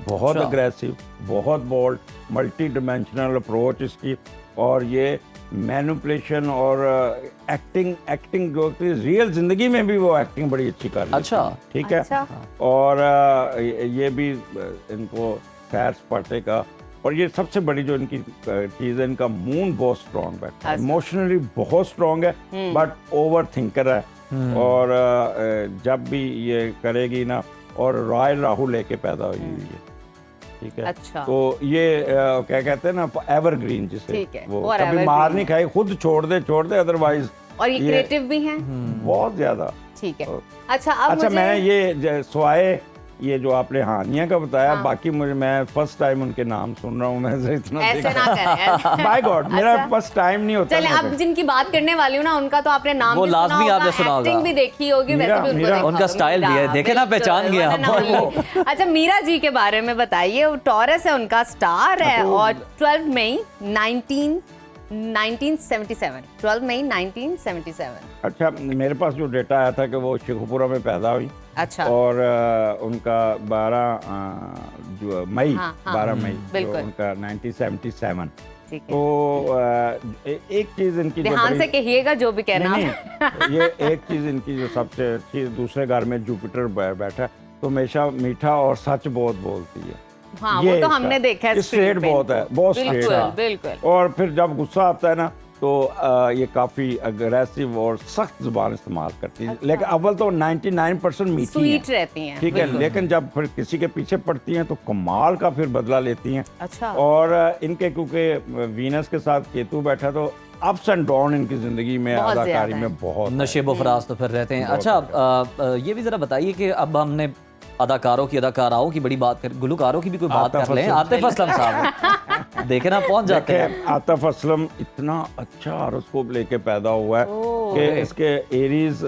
बहुत अग्रेसिव, बहुत बोल्ड, मल्टी डिमेंशनल अप्रोच इसकी, और ये मैनिपुलेशन और एक्टिंग जो रियल जिंदगी में भी वो एक्टिंग बड़ी अच्छी कर लेती है। अच्छा, ठीक है। अच्छा। और ये भी इनको सैर सपाटे का, और ये सबसे बड़ी जो इनकी चीज़ है, इनका मून बहुत स्ट्रॉन्ग है, इमोशनली बहुत स्ट्रॉन्ग है, बट ओवर थिंकर है, और जब भी ये करेगी ना, और रॉयल राहु लेके पैदा हुई हुई है। ठीक है। अच्छा। तो ये क्या कहते हैं ना, एवरग्रीन, जिसे वो और कभी मार नहीं खाई, खुद छोड़ दे अदरवाइज। और ये क्रिएटिव भी हैं बहुत ज्यादा। ठीक है। अच्छा, अब अच्छा, मुझे मैं ये सवाए ये जो आपने हानिया का बताया, बाकी मुझे मैं फर्स्ट टाइम उनके नाम सुन रहा हूँ, मैं से इतना ऐसे ना करें। बाय गॉड, मेरा फर्स्ट टाइम नहीं होता। चले, अब जिनकी बात करने वाली हूँ ना, उनका तो आपने नाम वो भी सुना लाजमी आपने सुना होगा, होगा। एक्टिंग भी देखी होगी, वैसे भी उनको देखा उनका होगा, स्टाइल भी है, मीरा, देखे ना, बिल्कुल, पहचान गया आप। वरना अच्छा, मीरा जी के बारे में बताइए। वो टॉरस है, उनका स्टार है, और 12 मई 1977, 12 मई 1977। अच्छा, मेरे पास जो डेटा आया था कि वो शेखुपुरा में पैदा हुई, अच्छा, और उनका 12 मई, हाँ, 12 मई जो बिल्कुल। उनका 1977। ठीक है, तो एक चीज़ इनकी जो ध्यान बड़ी- से कहिएगा जो भी कहना नहीं, आप। नहीं, ये एक चीज़ इनकी जो सबसे अच्छी, दूसरे घर में जुपिटर बैठा है, तो हमेशा मीठा और सच बहुत बोलती है। हाँ, ये वो तो इसका- हमने देखा है, स्ट्रेट screen पे बहुत है, इनको। बहुत स्ट्रेट बिल्कुल, है। बिल्कुल। और फिर जब गुस्सा आता है ना, तो ये काफ़ी अग्रेसिव और सख्त जुबान इस्तेमाल करती है। अच्छा। लेकिन अव्वल तो 99% मीठी स्वीट हैं, रहती हैं, ठीक है, बिल्कुल। लेकिन जब फिर किसी के पीछे पड़ती हैं तो कमाल का फिर बदला लेती हैं। अच्छा, और इनके क्योंकि वीनस के साथ केतु बैठा, तो अप्स एंड डाउन इनकी जिंदगी में, बहुत अदाकारी ज्यादा में बहुत है। नशेबो फराज तो फिर रहते हैं। बहुत अच्छा, ये भी जरा बताइए कि अब हमने अदाकारों की, अदाकाराओं की बड़ी बात कर, गुलकारों की भी कोई बात आतिफ कर लें। असलम। आतिफ असलम साहब देखे ना, पहुंच जाते हैं। देखिए, आतिफ असलम इतना अच्छा हॉरोस्कोप लेके पैदा हुआ है कि इसके एरीज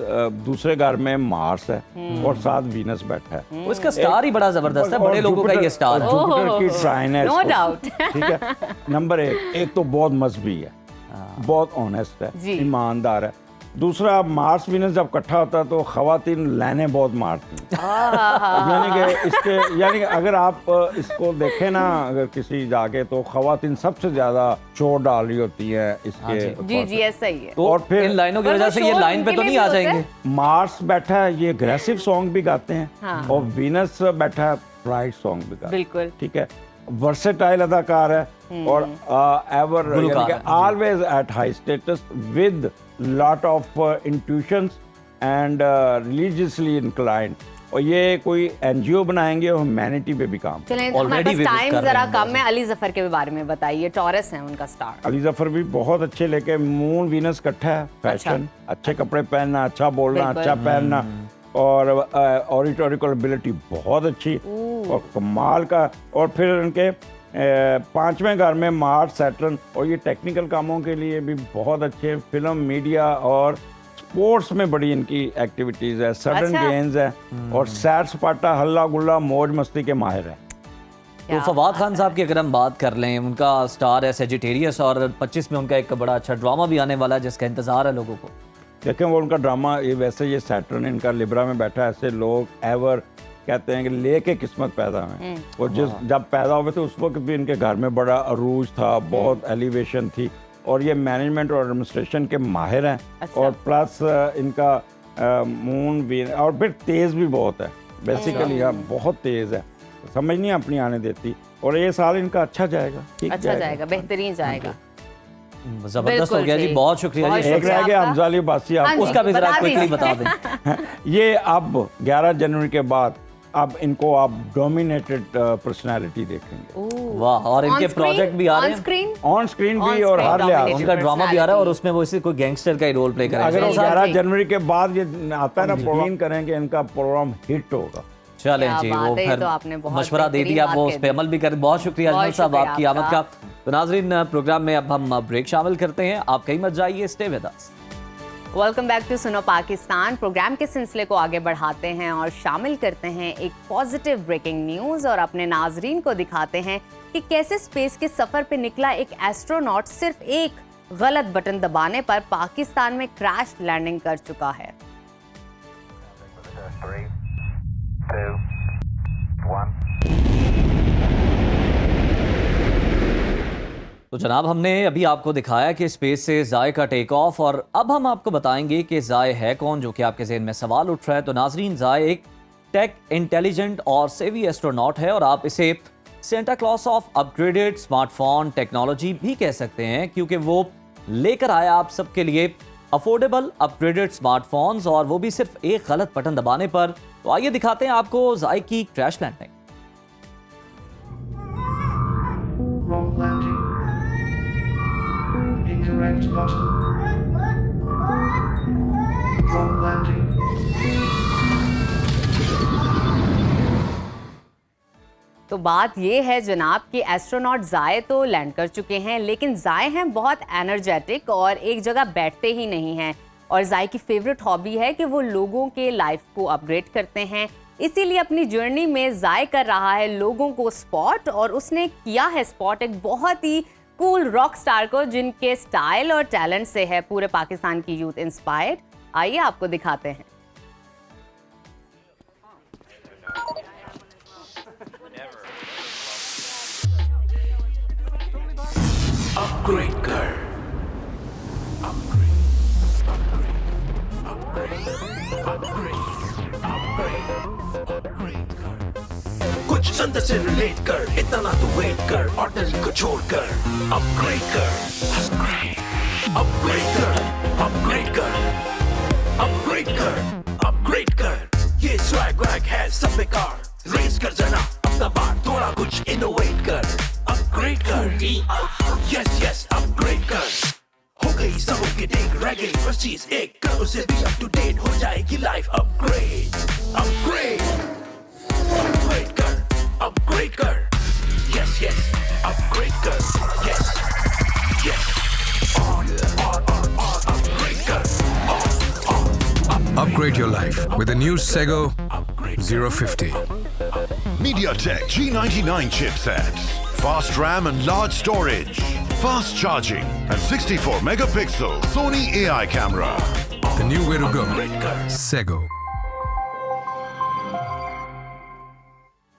दूसरे घर में मार्स है और साथ वीनस बैठा है। उसका स्टार ही बड़ा जबरदस्त है, और बड़े लोगों का ये स्टार है। जुपिटर की ट्राइन है नो इसको। डाउट। ठीक है, नंबर एक तो बहुत मजहबी है, बहुत ऑनेस्ट है, जी। ईमानदार है। दूसरा, मार्स वीनस जब इकट्ठा होता है तो खवातीन लाइने बहुत मारती हैं। यानी कि यानी कि अगर आप इसको देखें ना, अगर किसी जाके, तो खवातीन सबसे ज्यादा चोट डाल रही होती है इसके जी जी, ऐसा ही है। तो और फिर- इन लाइनों की पर वजह वो से ये शोर लाइन पे उनके तो लिए नहीं भी आ होता है। जाएंगे। मार्स बैठा है, ये अग्रेसिव सॉन्ग भी गाते हैं, हाँ। और वीनस बैठा है, प्राइड सॉन्ग भी गाते हैं। बिल्कुल। ठीक है, वर्सेटाइल अदाकार है, और एवर गुलकार है, जी। Always at high status with lot of intuitions and religiously inclined. और ये कोई एनजीओ बनाएंगे और ह्यूमैनिटी पे भी काम। चलें, Already हमारे पास we टाइम कर रहे जरा हैं कम है। अली जफर के बारे में बताइए। टॉरस है उनका स्टार। अली जफर भी बहुत अच्छे, लेके मून वीनस इकट्ठा है, फैशन, अच्छे कपड़े पहनना, अच्छा बोलना, बिल्कुल। अच्छा पहनना, और ऑडिटोरिकल एबिलिटी बहुत अच्छी और कमाल का। और फिर उनके 5वें घर में मार्स, सैटर्न, और ये टेक्निकल कामों के लिए भी बहुत अच्छे। फिल्म, मीडिया और स्पोर्ट्स में बड़ी इनकी एक्टिविटीज़ है, सडन अच्छा। गेम्स है, और सैर सपाटा, हल्ला गुल्ला, मौज मस्ती के माहिर हैं। तो फवाद खान साहब की अगर हम बात कर लें, उनका स्टार है सेजिटेरियस, और 25 में उनका एक बड़ा अच्छा ड्रामा भी आने वाला है जिसका इंतजार है लोगों को। देखें, वो उनका ड्रामा, ये वैसे ये सैटर्न इनका लिब्रा में बैठा है, ऐसे लोग एवर कहते हैं कि लेके किस्मत पैदा हुए। और जब पैदा हुए थे उस वक्त भी इनके घर में बड़ा अरूज था, बहुत एलिवेशन थी, और ये मैनेजमेंट और एडमिनिस्ट्रेशन के माहिर हैं। अच्छा। और प्लस इनका मून भी, और फिर तेज़ भी बहुत है, बेसिकली बहुत तेज़ है, समझ नहीं अपनी आने देती। और ये साल इनका अच्छा जाएगा, ठीक अच्छा जाएगा, बेहतरीन जाएगा। जबरदस्त हो गया जी, जी। बहुत शुक्रिया बहुत जी। एक शुक्रिया रह गया आपका। हमजा अली बासी, हाँ आप जी, उसका भी जरा बता क्विकली दीजिए। बता दें। ये अब 11 जनवरी के बाद अब इनको आप डोमिनेटेड पर्सनालिटी देखेंगे, वाह, और इनके प्रोजेक्ट भी आ रहे हैं, स्क्रीन ऑन स्क्रीन भी On और screen हर लिहाज से। dominated। उनका ड्रामा भी आ रहा है, और personality। उसमें वो इसी कोई गैंगस्टर का ही रोल प्ले अगर करेंगे। वो जी, 11 जी। जनवरी के बाद ये आता है ना, प्रोग्राम करेंगे, इनका प्रोग्राम हिट होगा। चलें क्या जी, बात वो है, ये फिर तो आपने बहुत मशवरा दे बेहतरीन दिया, बात वो कह उस पे दी। अमल भी कर। बहुत शुक्रिया बहुत अजमल साहब शुक्रिया आपकी आमद आपका। का। तो नाजरीन, प्रोग्राम में अब हम ब्रेक शामिल करते हैं, आप कहीं मत जाइए, stay with us. Welcome back to सुनो पाकिस्तान। प्रोग्राम के सिलसिले को आगे बढ़ाते हैं और शामिल करते हैं एक पॉजिटिव ब्रेकिंग न्यूज़, और अपने नाजरीन को दिखाते हैं कि कैसे स्पेस के सफ़र पे निकला एक एस्ट्रोनॉट सिर्फ एक गलत बटन दबाने पर पाकिस्तान में क्रैश लैंडिंग कर चुका है। 3, 2, 1. तो जनाब, हमने अभी आपको दिखाया कि स्पेस से जाय का टेक ऑफ, और अब हम आपको बताएंगे कि जाय है कौन, जो कि आपके ज़हन में सवाल उठ रहा है। तो नाजरीन, जाय एक टेक, इंटेलिजेंट और सेवी एस्ट्रोनॉट है, और आप इसे Santa Claus of upgraded smartphone technology भी कह सकते हैं, क्योंकि वो लेकर आया आप सबके लिए अफोर्डेबल अपग्रेडेड स्मार्टफोन्स, और वो भी सिर्फ एक गलत बटन दबाने पर। तो आइए दिखाते हैं आपको जाय की crash landing. Wrong landing. Incorrect button. Wrong landing. तो बात ये है जनाब कि एस्ट्रोनॉट जाए तो लैंड कर चुके हैं, लेकिन जाए हैं बहुत एनर्जेटिक और एक जगह बैठते ही नहीं हैं। और जाए की फेवरेट हॉबी है कि वो लोगों के लाइफ को अपग्रेड करते हैं। इसीलिए अपनी जर्नी में जाए कर रहा है लोगों को स्पॉट, और उसने किया है स्पॉट एक बहुत ही कूल रॉक स्टार को, जिनके स्टाइल और टैलेंट से है पूरे पाकिस्तान की यूथ इंस्पायर्ड। आइए आपको दिखाते हैं। अपग्रेड कर, कुछ अंदर से रिलेट कर, इतना ना तू वेट कर, ऑर्डिनरी को छोड़ कर, अपग्रेड कर, अपग्रेड कर, अपग्रेड कर, अपग्रेड कर, अपग्रेड कर। ये स्वैग वैग है सब बेकार, रेस कर जरा अपना बार, थोड़ा कुछ इनोवेट कर, अपग्रेड कर, यस यस अपग्रेड कर। हो गई सबों की टेक, रह गई बस चीज एक, कर उसे भी अप टू डेट, हो जाएगी लाइफ अपग्रेड, अपग्रेड, अपग्रेड कर, अपग्रेड कर, यस यस अपग्रेड कर, यस यस अपग्रेड कर, Upgrade your life with the new Sego 050. MediaTek G99 chipsets, fast RAM and large storage, fast charging and 64 megapixel Sony AI camera. The new way to go. Sego.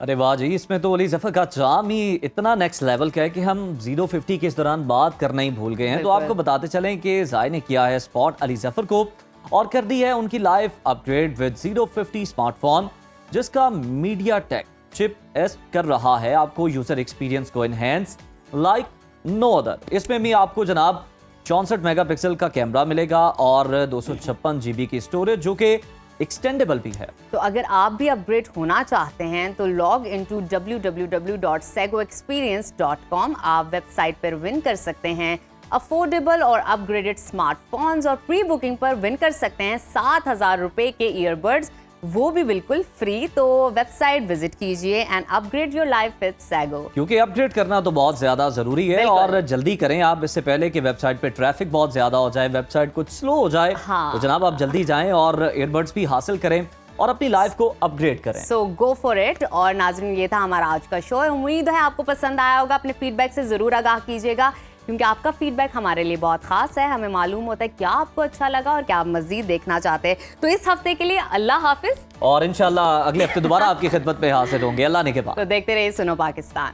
अरे वाह जी, इसमें तो अली जफर का चाम ही इतना नेक्स्ट लेवल का है कि हम 050 के इस दौरान बात करना ही भूल गए हैं। तो आपको बताते चलें कि जाय ने किया है स्पॉट अली जफर को और कर दी है उनकी लाइफ अपग्रेड विद 050 स्मार्टफोन, जिसका MediaTek चिप एस कर रहा है आपको यूजर एक्सपीरियंस को एनहेंस लाइक नो अदर। इसमें भी आपको जनाब 64 मेगापिक्सल का कैमरा मिलेगा और 256 GB की स्टोरेज, जो कि एक्सटेंडेबल भी है। तो अगर आप भी अपग्रेड होना चाहते हैं तो लॉग इनटू www.segoexperience.com। आप वेबसाइट पर विन कर सकते हैं अफोर्डेबल और अपग्रेडेड स्मार्टफोन्स, और प्री बुकिंग पर विन कर सकते हैं 7,000 रुपए के ईयरबड्स, वो भी बिल्कुल फ्री। तो वेबसाइट विजिट कीजिए and upgrade your life with Sego, क्योंकि अपग्रेड करना तो बहुत ज्यादा जरूरी है और जल्दी करें आप, इससे पहले कि वेबसाइट पे ट्रैफिक बहुत ज्यादा हो जाए, वेबसाइट कुछ स्लो हो जाए। हाँ। तो जनाब आप जल्दी जाएं और ईयरबड्स भी हासिल करें और अपनी लाइफ को अपग्रेड करें। सो गो फॉर इट। और नाज़रीन, ये था हमारा आज का शो। उम्मीद है आपको पसंद आया होगा। अपने फीडबैक से जरूर आगाह कीजिएगा, क्योंकि आपका फीडबैक हमारे लिए बहुत खास है। हमें मालूम होता है क्या आपको अच्छा लगा और क्या आप मजीद देखना चाहते हैं। तो इस हफ्ते के लिए अल्लाह हाफिज, और इंशाल्लाह अगले हफ्ते दोबारा आपकी खिदमत में हाजिर होंगे अल्लाह ने के बाद। तो देखते रहिए सुनो पाकिस्तान।